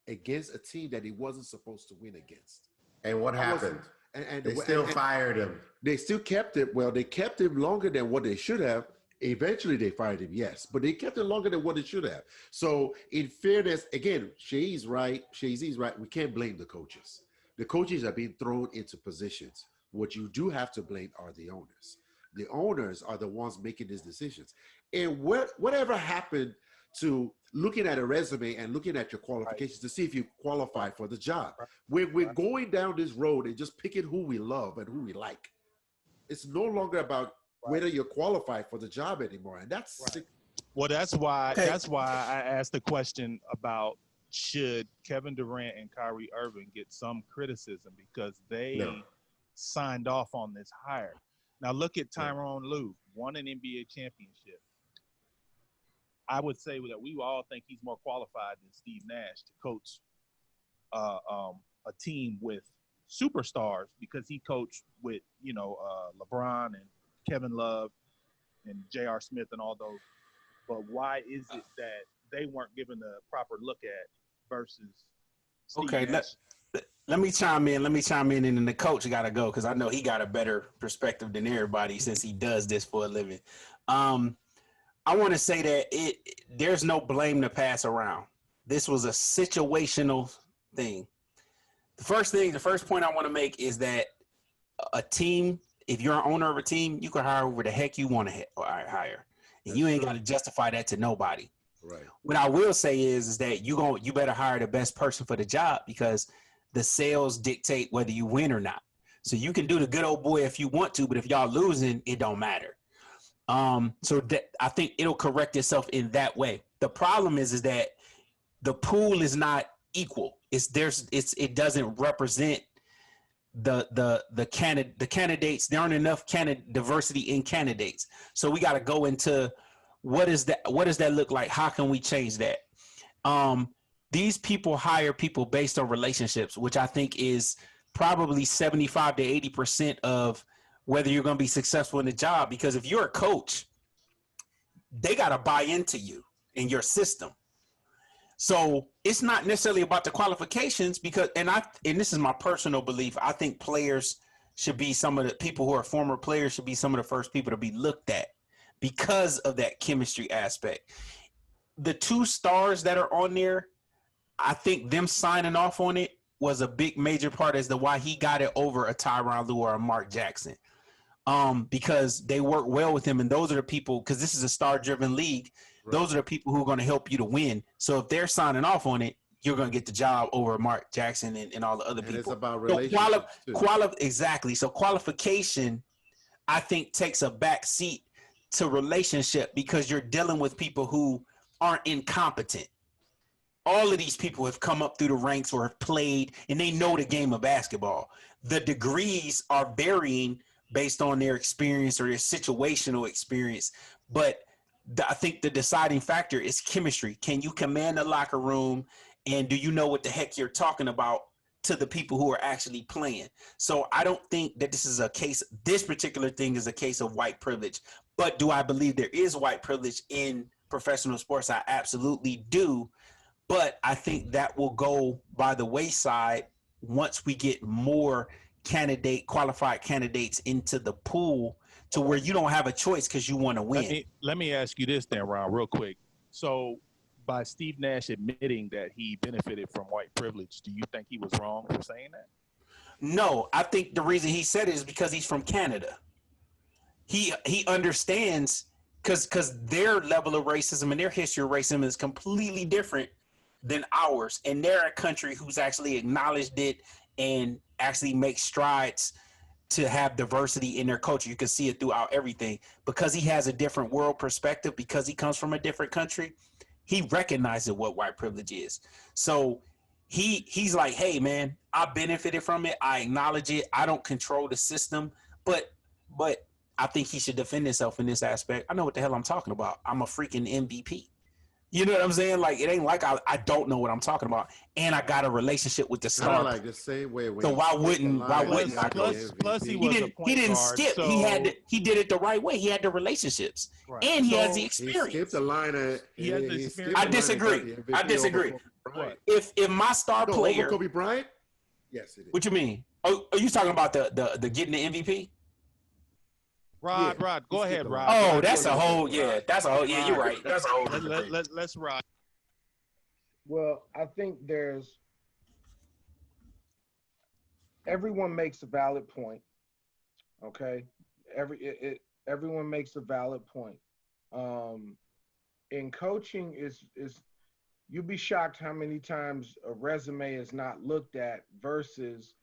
against a team that he wasn't supposed to win against. And what happened? And they still fired him. They still kept it. Well, they kept him longer than what they should have. Eventually, they fired him, yes. But they kept him longer than what they should have. So, in fairness, again, Shay's right. We can't blame the coaches. The coaches are being thrown into positions. What you do have to blame are the owners. The owners are the ones making these decisions. And whatever happened to looking at a resume and looking at your qualifications to see if you qualify for the job. We're going down this road and just picking who we love and who we like. It's no longer about whether you're qualified for the job anymore. And that's sick. Well, that's why. Okay. That's why I asked the question about should Kevin Durant and Kyrie Irving get some criticism because they No. signed off on this hire. Now look at No. Tyrone Lue, won an NBA championship. I would say that we all think he's more qualified than Steve Nash to coach a team with superstars because he coached with LeBron and Kevin Love and J.R. Smith and all those. But why is it that they weren't given the proper look at versus Steve Okay, Nash? let me chime in. And then the coach got to go because I know he got a better perspective than everybody since he does this for a living. I want to say that there's no blame to pass around. This was a situational thing. The first point I want to make is that a team, if you're an owner of a team, you can hire whoever the heck you want to hire. And you ain't got to justify that to nobody. Right. What I will say is that you better hire the best person for the job because the sales dictate whether you win or not. So you can do the good old boy if you want to, but if y'all losing, it don't matter. So that, I think it'll correct itself in that way. The problem is that the pool is not equal. It doesn't represent the candidates. There aren't enough diversity in candidates. So we got to go into what does that look like? How can we change that? These people hire people based on relationships, which I think is probably 75 to 80% of whether you're going to be successful in the job. Because if you're a coach, they got to buy into you and your system. So it's not necessarily about the qualifications because, and this is my personal belief, I think players should be some of the people who are former players should be some of the first people to be looked at because of that chemistry aspect. The two stars that are on there, I think them signing off on it was a big major part as to why he got it over a Tyronn Lue or a Mark Jackson. Because they work well with him, and those are the people, because this is a star-driven league, right. Those are the people who are going to help you to win. So if they're signing off on it, you're going to get the job over Mark Jackson and all the other people. It's about relationships too. Exactly. So qualification, I think, takes a back seat to relationship because you're dealing with people who aren't incompetent. All of these people have come up through the ranks or have played, and they know the game of basketball. The degrees are varying based on their experience or their situational experience. But I think the deciding factor is chemistry. Can you command the locker room, and do you know what the heck you're talking about to the people who are actually playing? So I don't think that this particular thing is a case of white privilege. But do I believe there is white privilege in professional sports? I absolutely do. But I think that will go by the wayside once we get more qualified candidates into the pool to where you don't have a choice because you want to win. Let me ask you this then, Ron, real quick. So by Steve Nash admitting that he benefited from white privilege, do you think he was wrong for saying that? No, I think the reason he said it is because he's from Canada. He understands because their level of racism and their history of racism is completely different than ours. And they're a country who's actually acknowledged it and actually makes strides to have diversity in their culture. You can see it throughout everything. Because he has a different world perspective, because he comes from a different country, he recognizes what white privilege is. So he's like, hey, man, I benefited from it. I acknowledge it. I don't control the system. But I think he should defend himself in this aspect. I know what the hell I'm talking about. I'm a freaking MVP. You know what I'm saying? Like, it ain't like I don't know what I'm talking about. And I got a relationship with the star. Like the same way. So why wouldn't I plus he was he didn't skip. So... He did it the right way. He had the relationships. Right. And he has the experience. He skipped the line. I disagree. What? If my star player over Kobe Bryant? Yes, it is. What you mean? Oh, are you talking about the getting the MVP? Rod, go ahead, Rod. Oh, that's a whole, yeah, you're right. That's a whole. Let's Rod. Well, I think everyone makes a valid point. Okay, everyone makes a valid point. In coaching is you'd be shocked how many times a resume is not looked at versus,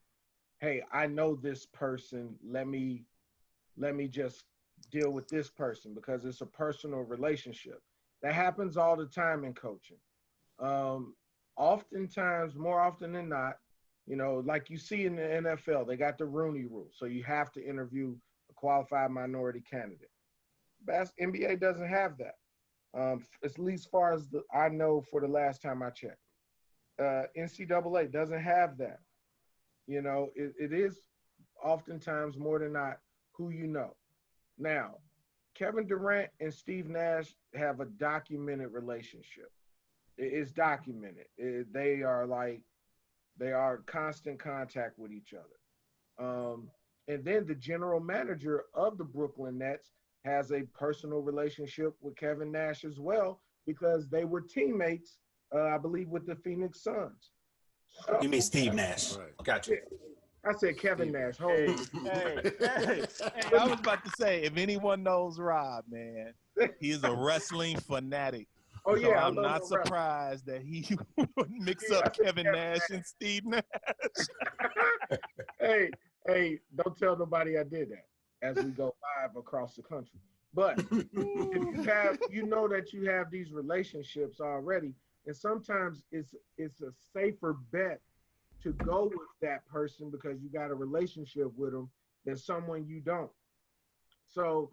hey, I know this person. Let me just deal with this person because it's a personal relationship. That happens all the time in coaching. Oftentimes, more often than not, like you see in the NFL, they got the Rooney Rule, so you have to interview a qualified minority candidate. NBA doesn't have that. At least far as I know for the last time I checked. NCAA doesn't have that. It is oftentimes more than not who you know. Now, Kevin Durant and Steve Nash have a documented relationship. It's documented. They are constant contact with each other. And then the general manager of the Brooklyn Nets has a personal relationship with Kevin Nash as well because they were teammates, I believe, with the Phoenix Suns. So, You mean Steve Nash? Right. Gotcha. I said Kevin Nash. Hold Hey, on. hey, I was about to say, if anyone knows Rob, man, he's a wrestling fanatic. Oh So yeah, I'm not surprised that he would mix up Kevin Nash and Steve Nash. Hey, don't tell nobody I did that as we go live across the country. But if you know that you have these relationships already, and sometimes it's a safer bet to go with that person because you got a relationship with them than someone you don't. So,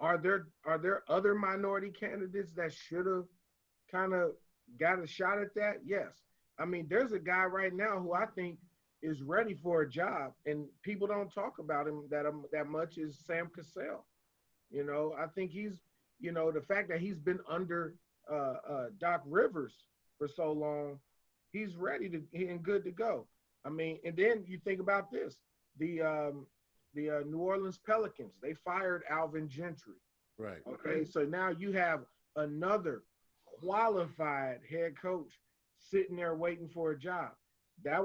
are there other minority candidates that should have kind of got a shot at that? Yes. I mean, there's a guy right now who I think is ready for a job, and people don't talk about him that much, is Sam Cassell. I think he's, the fact that he's been under Doc Rivers for so long, he's ready to and good to go. I mean, and then you think about this: the New Orleans Pelicans, they fired Alvin Gentry. Right. Okay, so now you have another qualified head coach sitting there waiting for a job. That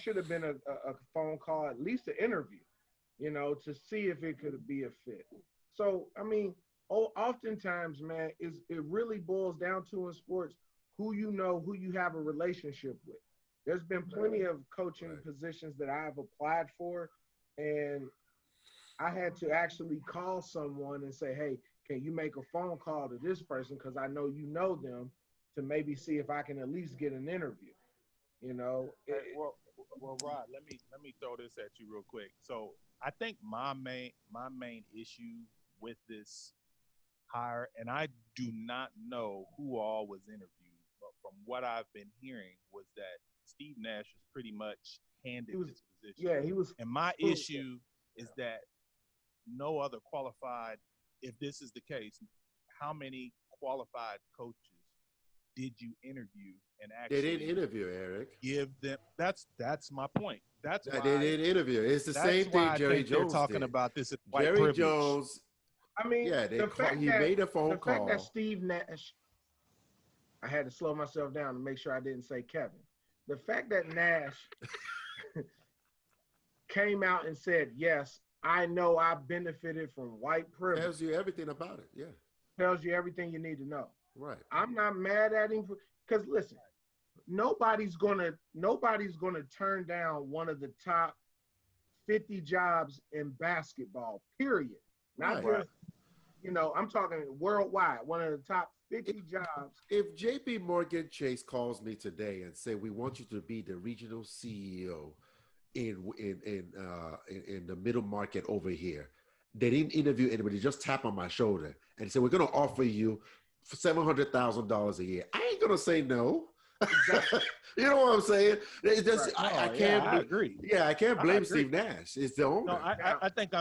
should have been a phone call, at least an interview, to see if it could be a fit. So, I mean, oftentimes, man, it really boils down to in sports who who you have a relationship with. There's been plenty of coaching positions that I've applied for, and I had to actually call someone and say, hey, can you make a phone call to this person because I know you know them, to maybe see if I can at least get an interview. Well, Rod, let me throw this at you real quick. So I think my main issue with this hire, and I do not know who all was interviewed, but from what I've been hearing was that Steve Nash was pretty much handed this position. Yeah, he was. And my issue is that no other qualified, if this is the case, how many qualified coaches did you interview and actually? They didn't interview, Eric. Give them. That's my point. That's why they didn't interview. It's the same thing Jerry Jones they're talking did. about this. White Jerry privilege. Jones. I mean, Yeah, he made a phone call. The fact that Steve Nash, I had to slow myself down to make sure I didn't say Kevin. The fact that Nash came out and said, yes, I know I benefited from white privilege. Tells you everything about it, yeah. Tells you everything you need to know. Right. I'm not mad at him because listen, nobody's gonna turn down one of the top 50 jobs in basketball, period. Not just, I'm talking worldwide, one of the top 50 jobs. If JP Morgan Chase calls me today and say, we want you to be the regional CEO in the middle market over here, they didn't interview anybody, just tap on my shoulder and say, we're going to offer you $700,000 a year. I ain't going to say no. Exactly. You know what I'm saying? It's just, I can't. I agree. Yeah, I can't blame Steve Nash. It's the owner. No, I think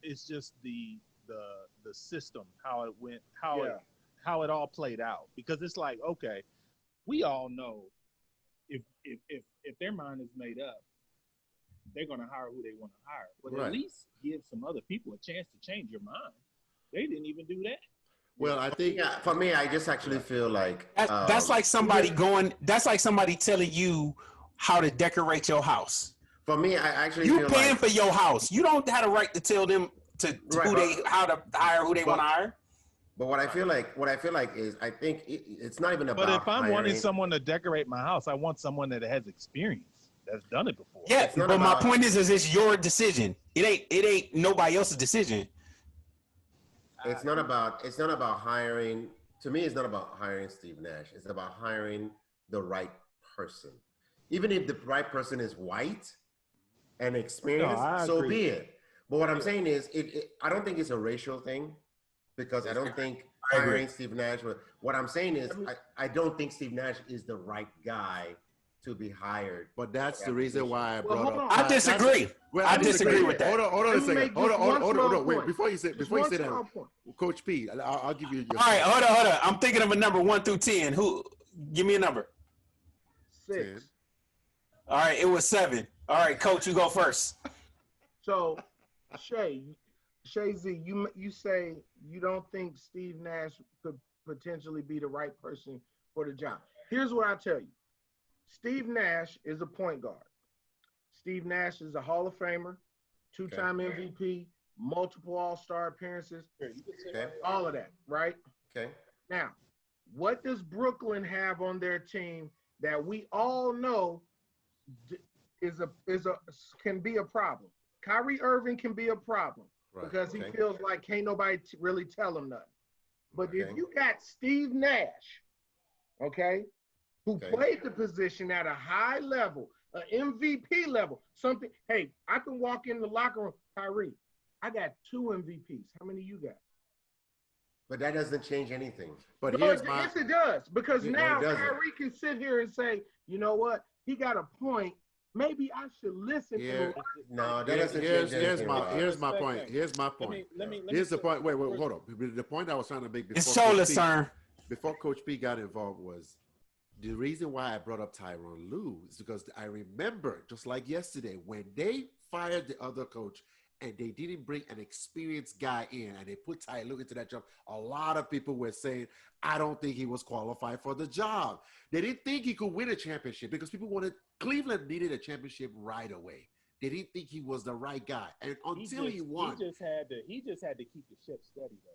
it's just the system, how it went, how it all played out. Because it's like, okay, we all know if their mind is made up, they're going to hire who they want to hire. But at least give some other people a chance to change your mind. They didn't even do that. Well, I think for me, I just actually feel like that's like somebody that's like somebody telling you how to decorate your house. For me, I actually you feel paying like, for your house. You don't have a right to tell them how to hire who they want to hire. But what I feel like is I think it's not even about. But if I'm hiring. wanting someone to decorate my house, I want someone that has experience, that's done it before. Yeah, but my point is it's your decision. It ain't nobody else's decision. It's not about hiring. To me, it's not about hiring Steve Nash. It's about hiring the right person. Even if the right person is white and experienced, I so agree. be it. But what I'm saying is, I don't think it's a racial thing because I don't think I agree. hiring Steve Nash. What I'm saying is, I don't think Steve Nash is the right guy to be hired. But that's for the that reason position. why I Well, brought hold up. on. I disagree. I disagree with that. Hold on a Let me second. make Hold just on. one small Wait, point. before you say Just that, one small point. Coach P, I'll give you your. All right, hold on. I'm thinking of a number 1 through 10. Who? Give me a number. 6. 10. All right, it was 7. All right, Coach, you go first. So, Shay Z, you say you don't think Steve Nash could potentially be the right person for the job. Here's what I tell you. Steve Nash is a point guard. Steve Nash is a Hall of Famer, 2-time MVP, multiple All-Star appearances, all of that, right? Okay. Now, what does Brooklyn have on their team that we all know can be a problem? Kyrie Irving can be a problem because he feels like can't nobody really tell him nothing. But if you got Steve Nash, who played the position at a high level, an MVP level, something. Hey, I can walk in the locker room, Kyrie. I got 2 MVPs. How many you got? But that doesn't change anything. But yes, it does. Because now doesn't. Kyrie can sit here and say, you know what? He got a point. Maybe I should listen to him. No, that doesn't change anything. Here's my point. Here's the point. Wait, hold on. The point I was trying to make It's Shola's turn. Before Coach P got involved was the reason why I brought up Tyronn Lue is because I remember, just like yesterday, when they fired the other coach and they didn't bring an experienced guy in and they put Ty Lue into that job, a lot of people were saying, I don't think he was qualified for the job. They didn't think he could win a championship because Cleveland needed a championship right away. They didn't think he was the right guy. And until he won. He just had to keep the ship steady, though.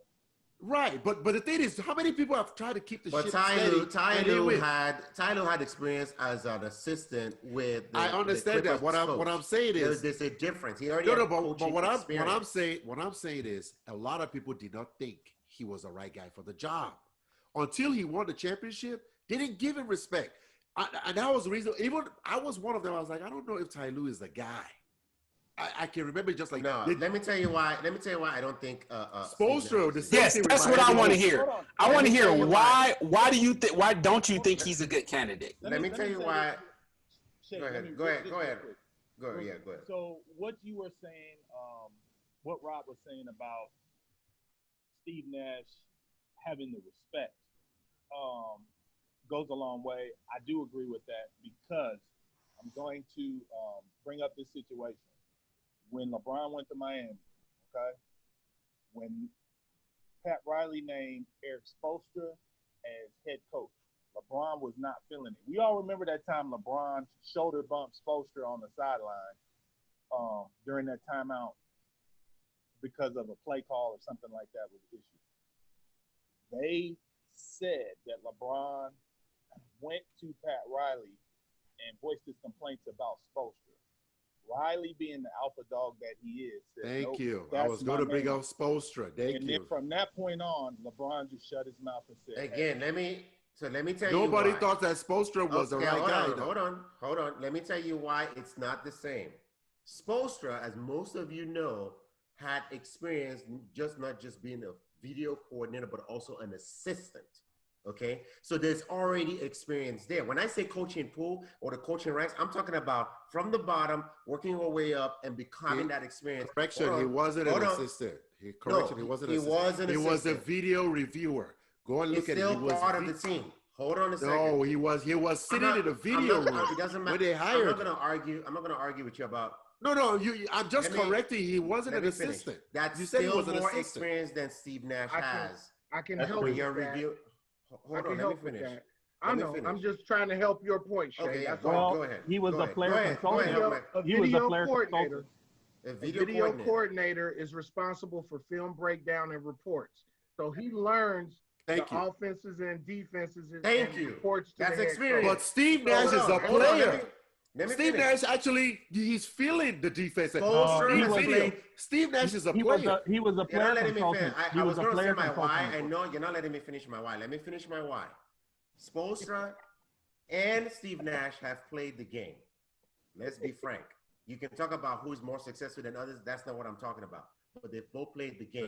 Right, but the thing is, how many people have tried to keep the ship steady? Ty Lue had experience as an assistant with. I understand that. What I'm saying is, there's a difference. He already but what I'm saying is, a lot of people did not think he was the right guy for the job until he won the championship. They didn't give him respect, and that was the reason. Even I was one of them. I was like, I don't know if Ty Lue is the guy. I can remember just like let me tell you why. I don't think Spoelstra. Yes, that's what I want to hear. I want to hear why. Why do you think? Why don't you think he's a good candidate? Let me tell you why. Go ahead. So what you were saying, what Rob was saying about Steve Nash having the respect, goes a long way. I do agree with that because I'm going to bring up this situation. When LeBron went to Miami, when Pat Riley named Eric Spoelstra as head coach, LeBron was not feeling it. We all remember that time LeBron shoulder bumped Spoelstra on the sideline during that timeout because of a play call or something like that was the issue. They said that LeBron went to Pat Riley and voiced his complaints about Spoelstra. Riley, being the alpha dog that he is, said, Thank you. I was going to bring up Spoelstra. Thank you. Then from that point on, LeBron just shut his mouth and said, again, let me tell you. Nobody thought that Spoelstra was the right guy. Hold on. Let me tell you why it's not the same. Spoelstra, as most of you know, had experience not just being a video coordinator, but also an assistant. Okay, so there's already experience there. When I say coaching pool or the coaching ranks, I'm talking about from the bottom, working your way up and becoming that experience. Correction, he wasn't an assistant. He wasn't an assistant. He was a video reviewer. Go and look at it. He was part of the team. Hold on a second. No, he was sitting in the video room. It doesn't matter. When they hired. I'm not going to argue with you about. No. I'm just correcting. He wasn't an assistant. That's you said he was an more assistant. Experience than Steve Nash has. I can help with that. Review. Hold on, let me finish. I know. I'm just trying to help your point, Shay. Okay, go ahead. He was a player consultant. A video coordinator. A video coordinator is responsible for film breakdown and reports. So he learns the offenses and defenses. Thank you. Reports to That's the experience. But Steve Nash is a player. Let me Steve finish. Nash actually, he's feeling the defense. Spoelstra Steve, has video, played. Steve Nash is a He was player. he was a You're player not letting me finish. consultant. He I was was a going to say player my why, consultant. and no, you're not letting me finish my why. Let me finish my why. Spoelstra and Steve Nash have played the game. Let's be frank. You can talk about who's more successful than others. That's not what I'm talking about. But they've both played the game.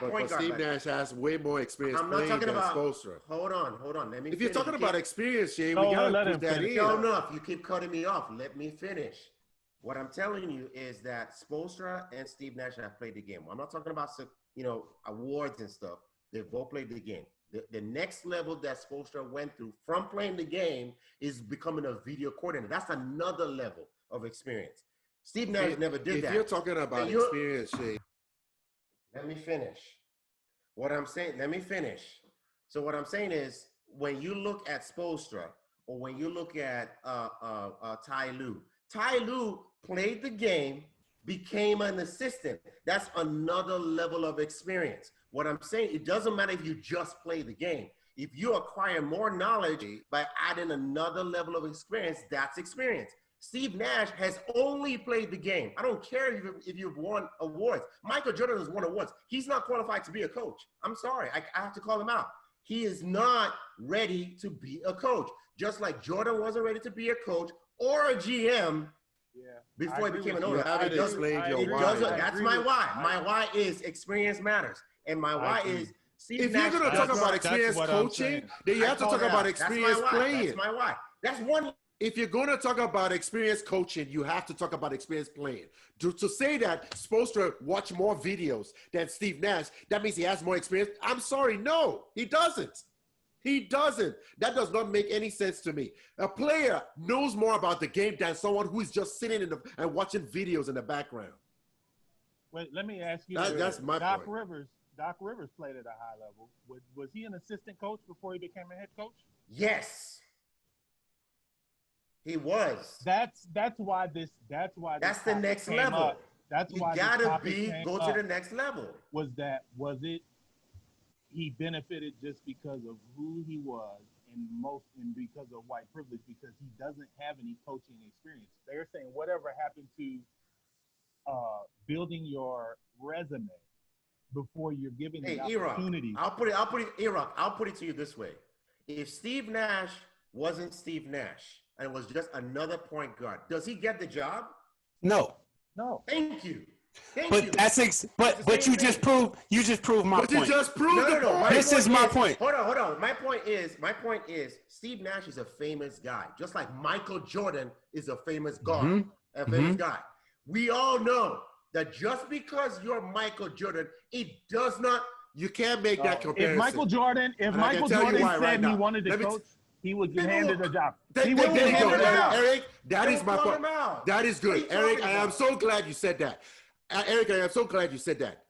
But Steve Nash has way more experience I'm not playing talking than about. Spoelstra. Hold on. Let me. If you're finish. talking about experience, Shane, No, we gotta let put him that finish. in. No, enough. You keep cutting me off. Let me finish. What I'm telling you is that Spoelstra and Steve Nash have played the game. I'm not talking about awards and stuff. They've both played the game. The next level that Spoelstra went through from playing the game is becoming a video coordinator. That's another level of experience. Steve Nash never did that. If you're talking about experience, Shane. Let me finish. Let me finish. So what I'm saying is, when you look at Spoelstra or when you look at Ty Lue played the game, became an assistant. That's another level of experience. What I'm saying, it doesn't matter if you just play the game. If you acquire more knowledge by adding another level of experience, that's experience. Steve Nash has only played the game. I don't care if you've won awards. Michael Jordan has won awards. He's not qualified to be a coach. I'm sorry. I have to call him out. He is not ready to be a coach. Just like Jordan wasn't ready to be a coach or a GM before he became an owner. That's my why. My why is experience matters. And my why is Steve Nash. If you're going to talk about experience coaching, then you have to talk about experience playing. That's my why. That's one. If you're going to talk about experience coaching, you have to talk about experience playing. To say that Spoelstra watch more videos than Steve Nash, that means he has more experience. I'm sorry, no, he doesn't. He doesn't. That does not make any sense to me. A player knows more about the game than someone who is just sitting and watching videos in the background. Wait, let me ask you. That's my Doc point. Doc Rivers played at a high level. Was he an assistant coach before he became a head coach? Yes. He was. That's why this. That's the next level. Up. That's why you gotta go up. to the next level. Was it? He benefited just because of who he was, and because of white privilege, because he doesn't have any coaching experience. They're saying whatever happened to building your resume before you're given the opportunity. I'll put it to you this way: if Steve Nash wasn't Steve Nash and was just another point guard, does he get the job? No. Thank you. But you just proved my point. You just proved the point. This is my point. Hold on. My point is Steve Nash is a famous guy, just like Michael Jordan is a famous guard, a famous guy. We all know that just because you're Michael Jordan, it does not. You can't make that comparison. If Michael Jordan said he wanted to coach, he would get handed a job. Eric, that is my point. That is good. Eric, I am so glad you said that. Eric, I am so glad you said that.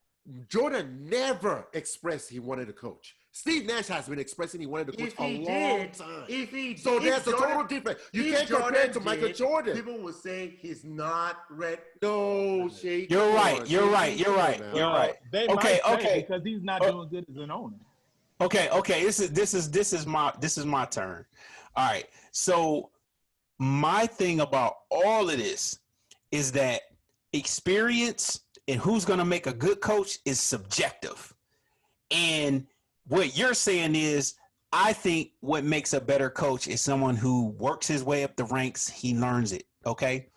Jordan never expressed he wanted to coach. Steve Nash has been expressing he wanted to coach a long time. So there's a total difference. You can't compare it to Michael Jordan. People will say he's not ready. No, Shake. You're right. You're right. They might because he's not doing good as an owner. Okay. This is my turn. All right. So my thing about all of this is that experience and who's going to make a good coach is subjective. And what you're saying is, I think what makes a better coach is someone who works his way up the ranks. He learns it. Okay.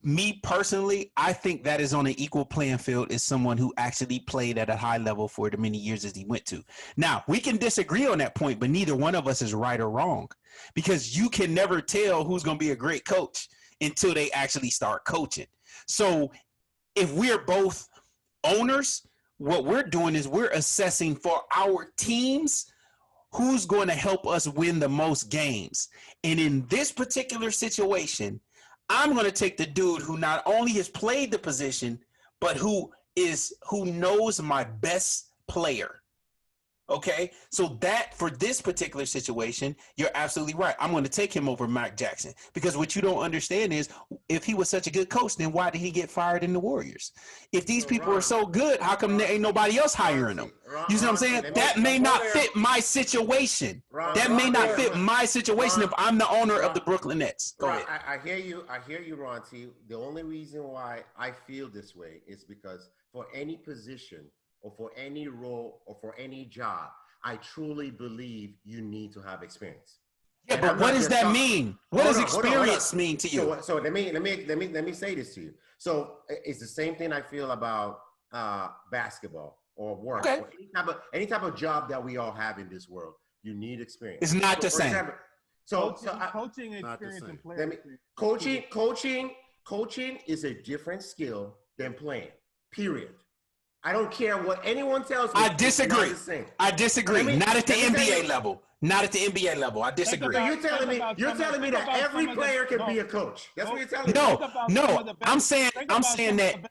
Me personally, I think that is on an equal playing field as someone who actually played at a high level for the many years as he went to. Now, we can disagree on that point, but neither one of us is right or wrong, because you can never tell who's going to be a great coach until they actually start coaching. So if we're both owners, what we're doing is we're assessing for our teams who's going to help us win the most games. And in this particular situation, I'm going to take the dude who not only has played the position, but who knows my best player. Okay, so that for this particular situation, you're absolutely right. I'm going to take him over Mike Jackson because what you don't understand is if he was such a good coach, then why did he get fired in the Warriors? If these So, people are Ron, so good, how come there ain't nobody else hiring them? You see what I'm saying? That may not fit my situation. That may not fit my situation if I'm the owner of the Brooklyn Nets. Go ahead. I hear you, Ron T. The only reason why I feel this way is because for any position or for any role or for any job, I truly believe you need to have experience. Yeah, but what does that mean? What does experience mean to you? So let me say this to you. So it's the same thing I feel about basketball or work or any type of job that we all have in this world. You need experience. It's not the same. Coaching experience and player experience. Coaching is a different skill than playing. Period. I don't care what anyone tells me. I disagree. Not at the NBA level. Not at the NBA level. I disagree. So you're telling me that every player can be a coach. That's what you're telling me. No. I'm saying that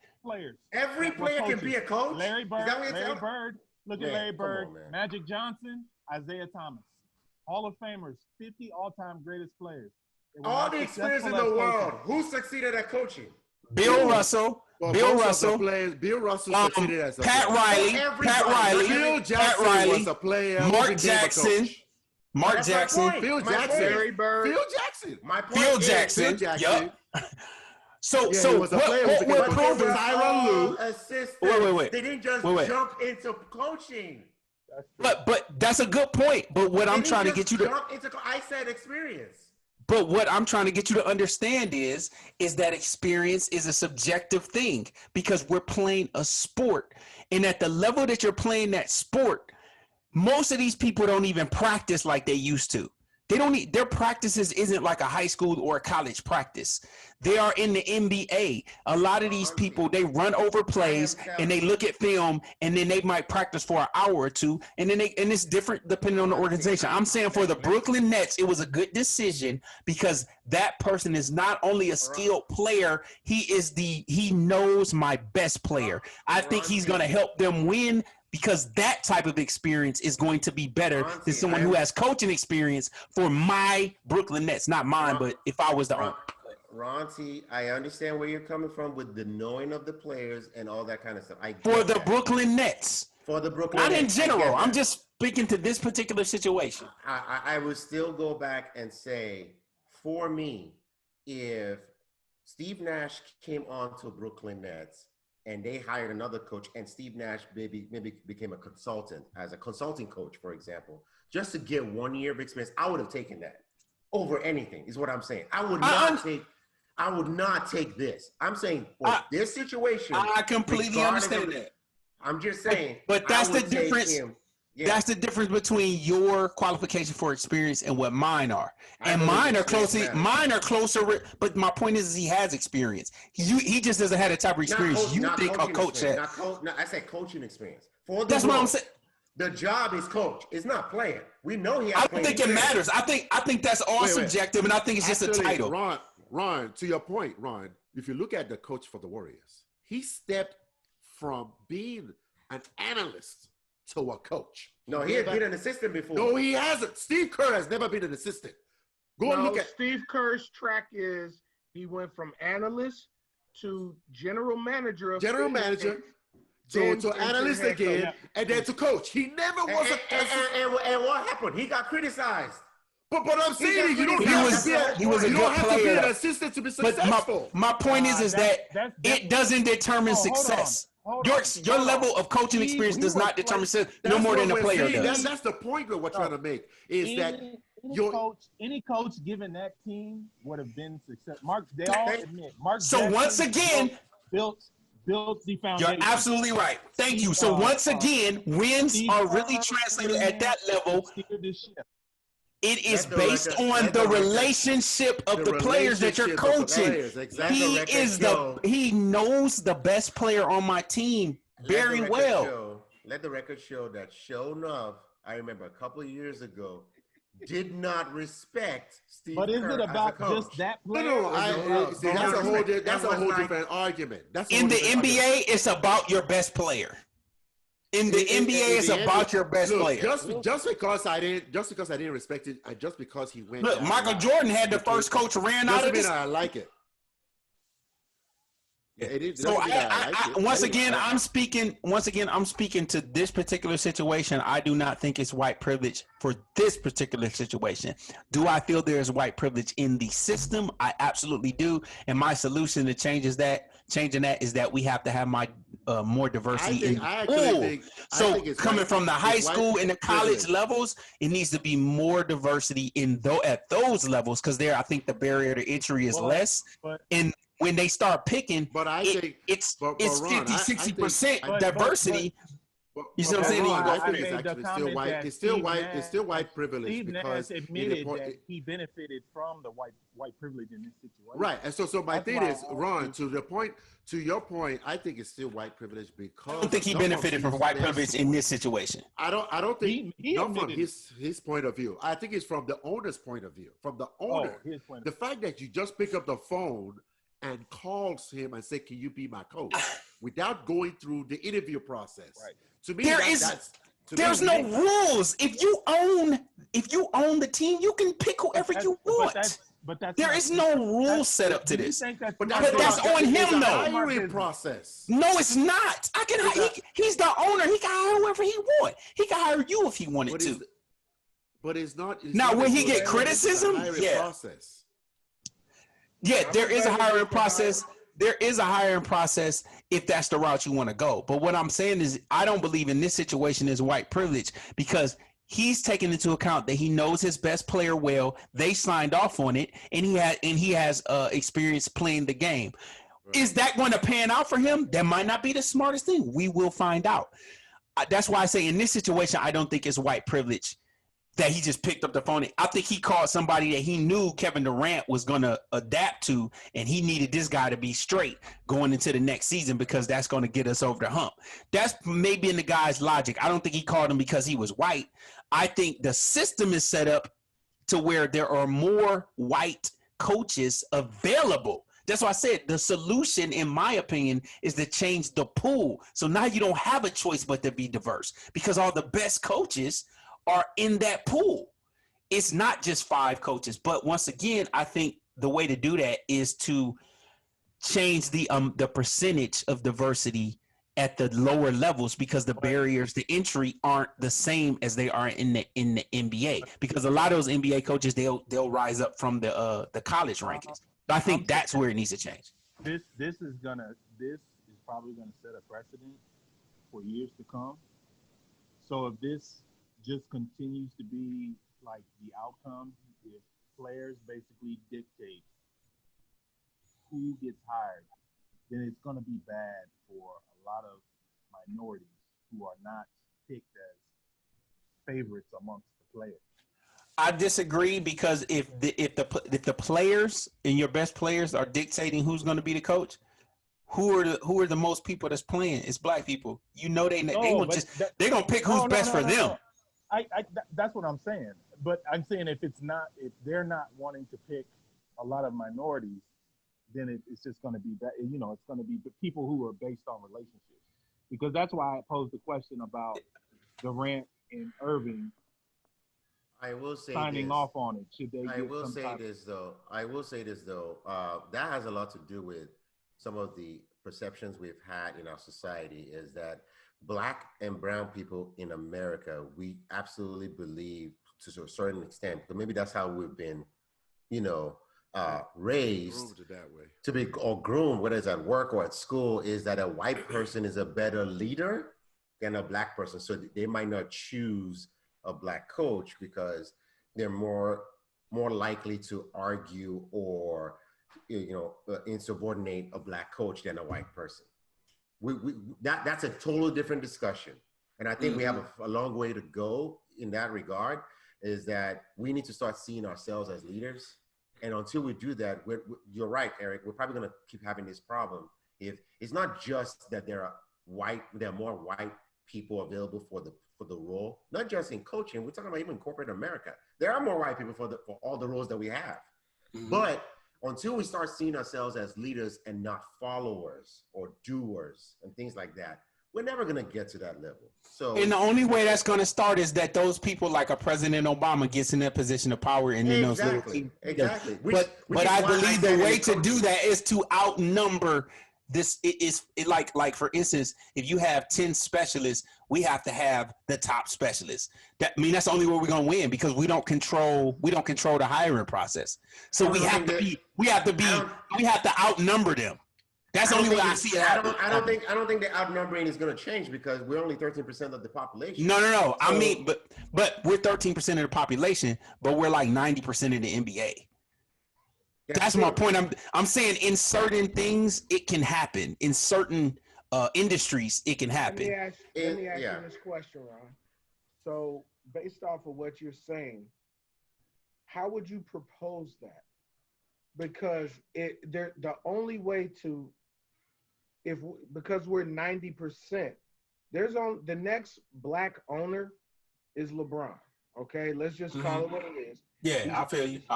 every player can be a coach. Larry Bird. Look at Larry Bird, Magic Johnson, Isaiah Thomas. Hall of Famers, 50 all-time greatest players. All the experience in the world. Who succeeded at coaching? Bill Russell. Bill Russell succeeded as a Pat Riley. Bill Jackson was a player. Mark Jackson. Phil Jackson. Larry Bird. Phil Jackson. Phil Jackson. Yup. So what we're proving, Tyronn Lue. Wait. They didn't just jump into coaching. But that's a good point. But what I'm trying to get you to, I said experience. But what I'm trying to get you to understand is that experience is a subjective thing because we're playing a sport. And at the level that you're playing that sport, most of these people don't even practice like they used to. They don't need, their practices isn't like a high school or a college practice. They are in the NBA. A lot of these people, they run over plays and they look at film and then they might practice for an hour or two. And then and it's different depending on the organization. I'm saying for the Brooklyn Nets, it was a good decision because that person is not only a skilled player, he knows my best player. I think he's going to help them win because that type of experience is going to be better than someone who has coaching experience for my Brooklyn Nets. Not mine, but if I was the owner. Ron T, I understand where you're coming from with the knowing of the players and all that kind of stuff. For the Brooklyn Nets. For the Brooklyn Nets. Not in general. I'm just speaking to this particular situation. I would still go back and say, for me, if Steve Nash came on to Brooklyn Nets and they hired another coach and Steve Nash maybe became a consultant as a consulting coach, for example, just to get 1 year of experience, I would have taken that over anything is what I'm saying. I would not take this. I'm saying for this situation. I completely understand that. I'm just saying. But that's the difference. That's the difference between your qualification for experience and what mine are. And mine are closer. But my point is he has experience. He just doesn't have the type of experience you think a coach has. I said coaching experience. That's what I'm saying. The job is coach. It's not playing. We know he has. I don't think it matters. I think that's all subjective, and I think it's just a title. Ron, to your point, Ron, if you look at the coach for the Warriors, he stepped from being an analyst to a coach. No, he had been an assistant before. No, he hasn't. Steve Kerr has never been an assistant. And look at Steve Kerr's track. Is he went from analyst to general manager to analyst again, and then to coach. He never was and what happened? He got criticized. But I'm saying you don't have to be an assistant to be successful. My point is that it doesn't determine success. Your level of coaching experience does not determine success no more than the player does. That's the point that we're trying to make. Is that any coach given that team would have been successful. They all admit. So once again, built the foundation. You're absolutely right. Thank you. So once again, wins are really translated at that level. It is based on the relationship of the players that you're coaching. He knows the best player on my team very well. Let the record show that Show Enough, I remember a couple of years ago, did not respect Steve Kerr. But is it about just that player? That's a whole different argument. In the NBA, it's about your best player. In the NBA, it's the about NBA, your best look, player. Just because I didn't respect it, and just because he went. Look, down Michael line, Jordan had the okay, first coach ran out doesn't of mean this. I like it. It So doesn't mean I like it. once again, I'm speaking to this particular situation. I do not think it's white privilege for this particular situation. Do I feel there is white privilege in the system? I absolutely do. And my solution to changing that is that we have to have more diversity in the pool. So coming from the high school and the college levels, it needs to be more diversity at those levels, because there I think the barrier to entry is less. And when they start picking, but I think it's Ron, 50-60% diversity. You see what I'm saying? Ron, I think made it's the actually still comment white. that It's still Steve white. Nash- It's still white privilege Steve because Nash admitted that he benefited from the white privilege in this situation. Right, and so my That's thing why is, Ron, to your point, I think it's still white privilege because I don't think he benefited from white privilege in this situation. I don't think He not from admitted his point of view. I think it's from the owner's point of view. From the owner, his point of the fact that you just pick up the phone and calls him and say, "Can you be my coach?" without going through the interview process. Right. To me, there's no rules. If you own the team, you can pick whoever you want. There is no rule set up to this. But that's on him, though. Hiring process. No, it's not. He's the owner. He can hire whoever he want. He can hire you if he wanted to. But it's not. Now, will he get criticism? Yeah. Process. Yeah, there is a hiring process. There is a hiring process if that's the route you want to go. But what I'm saying is, I don't believe in this situation is white privilege, because he's taking into account that he knows his best player well. They signed off on it, and he has experience playing the game. Right. Is that going to pan out for him? That might not be the smartest thing. We will find out. That's why I say in this situation, I don't think it's white privilege that he just picked up the phone. I think he called somebody that he knew Kevin Durant was going to adapt to, and he needed this guy to be straight going into the next season, because that's going to get us over the hump. That's maybe in the guy's logic. I don't think he called him because he was white. I think the system is set up to where there are more white coaches available. That's why I said the solution, in my opinion, is to change the pool. So now you don't have a choice but to be diverse, because all the best coaches are in that pool. It's not just 5 coaches. But once again, I think the way to do that is to change the percentage of diversity at the lower levels, because the barriers to entry aren't the same as they are in the NBA. Because a lot of those NBA coaches, they'll rise up from the college rankings. But I think that's where it needs to change. This is probably gonna set a precedent for years to come. So if this just continues to be like the outcome, if players basically dictate who gets hired, then it's going to be bad for a lot of minorities who are not picked as favorites amongst the players. I disagree, because if the players and your best players are dictating who's going to be the coach, who are the most people that's playing? It's black people. You know they're gonna pick who's best for them. That's what I'm saying. But I'm saying if they're not wanting to pick a lot of minorities, then it's just going to be that, it's going to be the people who are based on relationships. Because that's why I posed the question about Durant and Irving. I will say signing off on it. Should they? I will say this though. That has a lot to do with some of the perceptions we've had in our society. Is that Black and brown people in America, we absolutely believe to a certain extent, but maybe that's how we've been, raised that way. To be, or groomed, whether it's at work or at school, is that a white person is a better leader than a black person. So they might not choose a black coach because they're more likely to argue or, insubordinate a black coach than a white person. That's a totally different discussion. And I think we have a long way to go in that regard, is that we need to start seeing ourselves as leaders. And until we do that, you're right, Eric, we're probably going to keep having this problem. If it's not just that there are more white people available for the role, not just in coaching, we're talking about even corporate America. There are more white people for all the roles that we have. Mm-hmm. But until we start seeing ourselves as leaders and not followers or doers and things like that, We're never gonna get to that level. So And the only way that's going to start is that those people, like a President Obama, gets in that position of power, and then those little exactly, teams. exactly. Which But is I why believe said the in way to do coaching- that is to outnumber this. Like for instance, if you have 10 specialists, we have to have the top specialists. That's the only way we're going to win, because we don't control the hiring process. So we have to outnumber them. That's the only way I see it happen. I don't think the outnumbering is going to change because we're only 13% of the population. No. So, I mean, but we're 13% of the population, but we're like 90% of the NBA. That's my point. I'm saying in certain things it can happen. In certain industries it can happen. Let me ask you this question, Ron. So, based off of what you're saying, how would you propose that? Because the only way to, because we're 90%, the next black owner is LeBron. Okay, let's just call it what it is. Yeah, I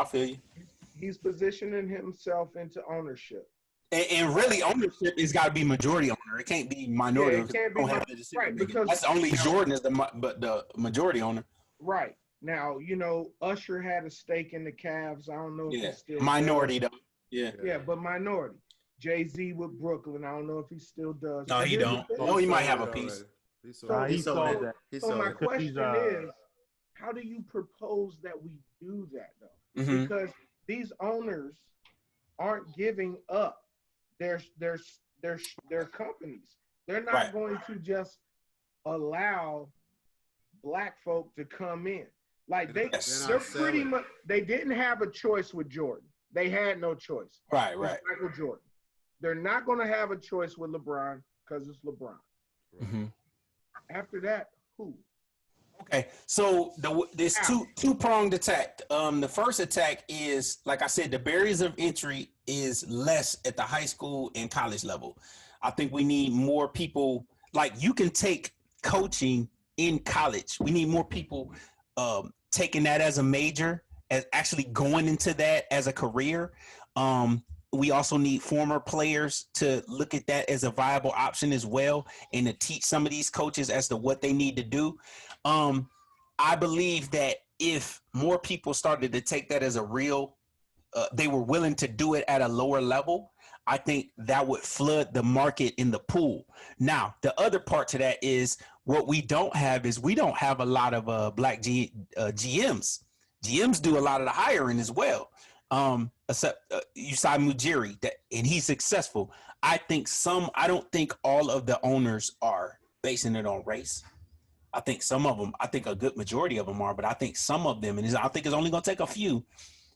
feel you. He's positioning himself into ownership. And really, ownership has got to be majority owner. It can't be minority. Yeah, it can't be right, because that's only Jordan is the majority owner. Right. Now, Usher had a stake in the Cavs. I don't know if he's still minority does. though. Yeah. Yeah, but minority. Jay-Z with Brooklyn. I don't know if he still does. No, he don't. Oh, he might have a piece. He sold that. So my question is, how do you propose that we do that though? Mm-hmm. Because these owners aren't giving up their companies. They're not going to just allow black folk to come in. Like they're pretty much, they didn't have a choice with Jordan. They had no choice. Right. Michael Jordan. They're not going to have a choice with LeBron because it's LeBron. Mm-hmm. After that, who? Okay, so there's two-pronged attack. The first attack is, like I said, the barriers of entry is less at the high school and college level. I think we need more people. Like, you can take coaching in college. We need more people taking that as a major, as actually going into that as a career. We also need former players to look at that as a viable option as well, and to teach some of these coaches as to what they need to do. I believe that if more people started to take that as a real, they were willing to do it at a lower level, I think that would flood the market in the pool. Now, the other part to that is what we don't have a lot of black GMs. GMs do a lot of the hiring as well. Except Usai Mujiri, and he's successful. I don't think all of the owners are basing it on race. I think some of them, I think a good majority of them are, but I think some of them, and I think it's only going to take a few,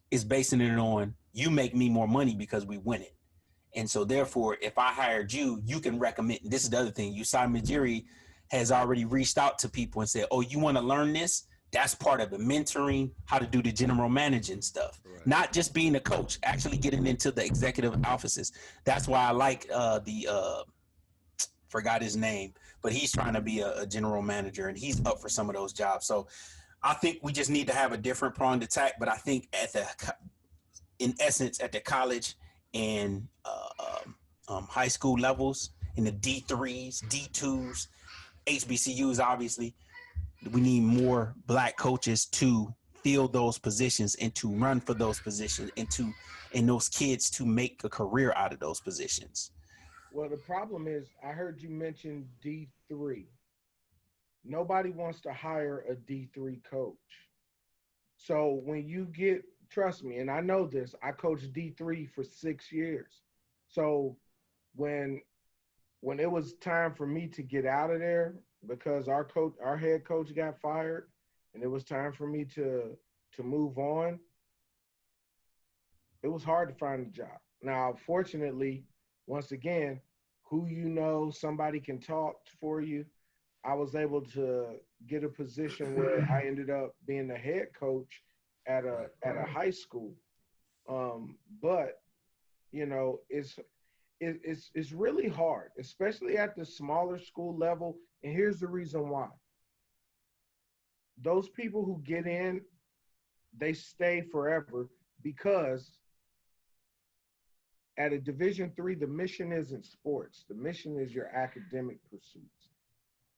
is basing it on you make me more money because we win it. And so therefore, if I hired you, you can recommend. This is the other thing. Usai Mujiri has already reached out to people and said, oh, you want to learn this? That's part of it, mentoring, how to do the general managing stuff, not just being a coach, actually getting into the executive offices. That's why I like forgot his name, but he's trying to be a general manager, and he's up for some of those jobs. So I think we just need to have a different pronged attack. But I think in essence, at the college and high school levels, in the D3s, D2s, HBCUs, obviously, we need more black coaches to fill those positions and to run for those positions and those kids to make a career out of those positions. Well, the problem is, I heard you mention D3. Nobody wants to hire a D3 coach. So when you trust me, and I know this, I coached D3 for 6 years. So when it was time for me to get out of there, because our head coach got fired, and it was time for me to move on, it was hard to find a job. Now, fortunately, once again, somebody can talk for you. I was able to get a position where I ended up being the head coach at a high school. But it's really hard, especially at the smaller school level. And here's the reason why. Those people who get in, they stay forever, because at a Division III, the mission isn't sports. The mission is your academic pursuits.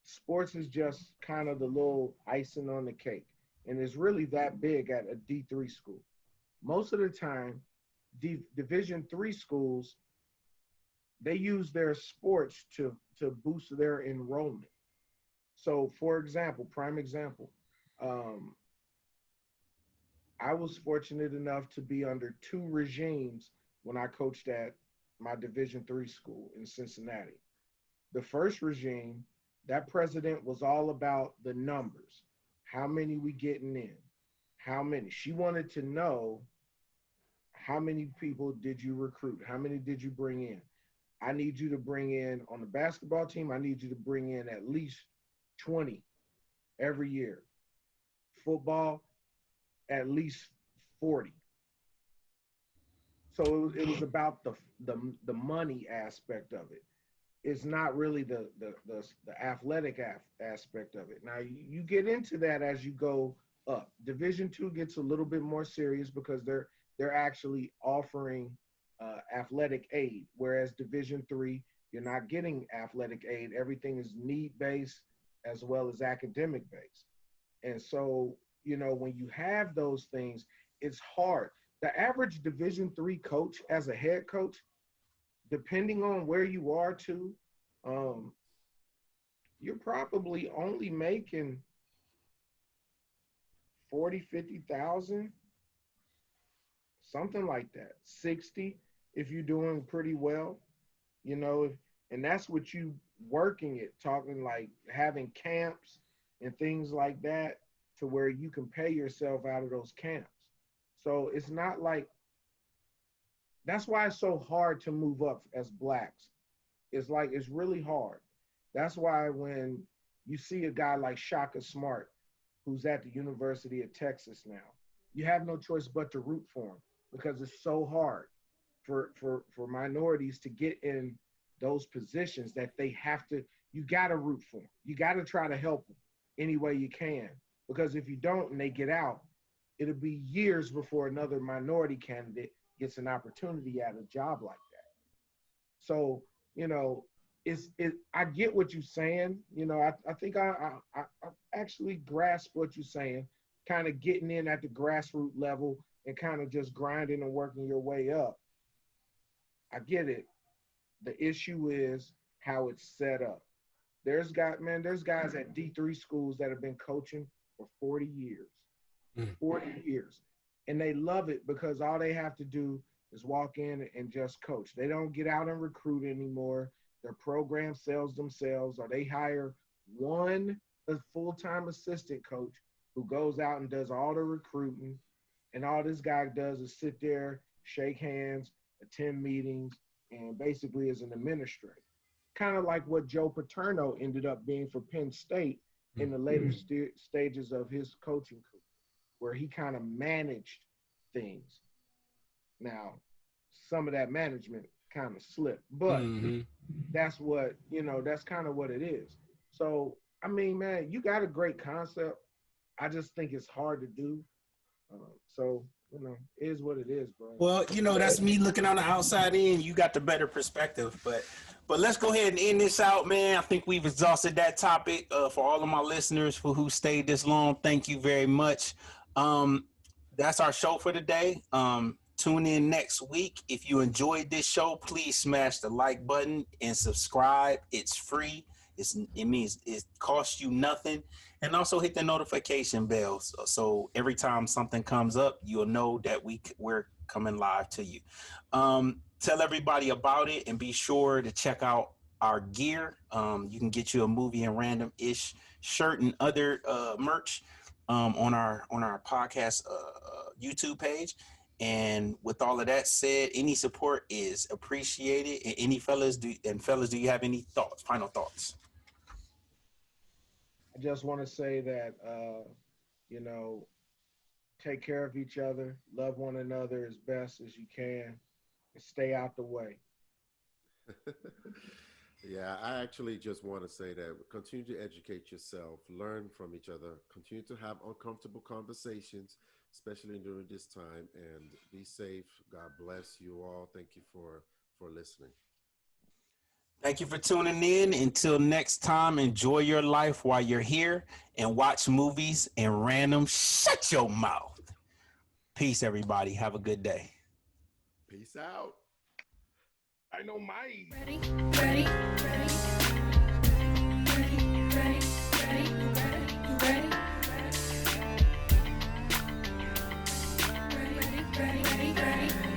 Sports is just kind of the little icing on the cake, and it's really that big at a D3 school. Most of the time, Division 3 schools, they use their sports to boost their enrollment. So, for example, prime example, um, I was fortunate enough to be under two regimes when I coached at my Division 3 school in Cincinnati. The first regime, that president was all about the numbers. How many we getting in? How many? She wanted to know how many people did you recruit? How many did you bring in? I need you to bring in on the basketball team, I need you to bring in at least 20 every year. Football, at least 40. So it was about the money aspect of it. It's not really the athletic aspect of it. Now you get into that as you go up. Division 2 gets a little bit more serious because they're actually offering athletic aid, whereas Division 3 you're not getting athletic aid. Everything is need based as well as academic based. And so, when you have those things, it's hard. The average Division 3 coach as a head coach, depending on where you are too, um, you're probably only making 40, 50,000, something like that. 60 if you're doing pretty well, you know, if, and that's what you working it, talking like having camps and things like that to where you can pay yourself out of those camps. So it's not like that's why it's so hard to move up as blacks. It's like it's really hard. That's why when you see a guy like Shaka Smart, who's at the University of Texas now, you have no choice but to root for him because it's so hard for minorities to get in those positions that they have to. You got to root for them. You got to try to help them any way you can because if you don't and they get out, it'll be years before another minority candidate gets an opportunity at a job like that. So, you know, I get what you're saying. I think I actually grasp what you're saying, kind of getting in at the grassroots level and kind of just grinding and working your way up. I get it. The issue is how it's set up. There's guys at D3 schools that have been coaching for 40 years. 40 years. And they love it because all they have to do is walk in and just coach. They don't get out and recruit anymore. Their program sells themselves, or they hire one a full-time assistant coach who goes out and does all the recruiting. And all this guy does is sit there, shake hands, attend meetings, and basically is an administrator. Kind of like what Joe Paterno ended up being for Penn State in the later stages of his coaching career, where he kind of managed things. Now, some of that management kind of slipped, but that's kind of what it is. So, I mean, man, you got a great concept. I just think it's hard to do. So, it is what it is, bro. Well, that's me looking on the outside in. You got the better perspective, but let's go ahead and end this out, man. I think we've exhausted that topic. For all of my listeners who stayed this long, thank you very much. That's our show for today. Tune in next week. If you enjoyed this show, please smash the like button and subscribe. It's free. It means it costs you nothing. And also hit the notification bell. So every time something comes up, you'll know that we're coming live to you. Tell everybody about it and be sure to check out our gear. You can get you a movie and random-ish shirt and other merch on our podcast YouTube page. And with all of that said, any support is appreciated. And any fellas, do you have any final thoughts? I just want to say that, you know, take care of each other, love one another as best as you can, and stay out the way. Yeah, I actually just want to say that continue to educate yourself, learn from each other, continue to have uncomfortable conversations, especially during this time, and be safe. God bless you all. Thank you for listening. Thank you for tuning in. Until next time, enjoy your life while you're here and watch movies and random shut your mouth. Peace, everybody. Have a good day. Peace out. I know my. Ready, ready, ready, ready, ready, ready, ready, ready, ready, ready, ready, ready.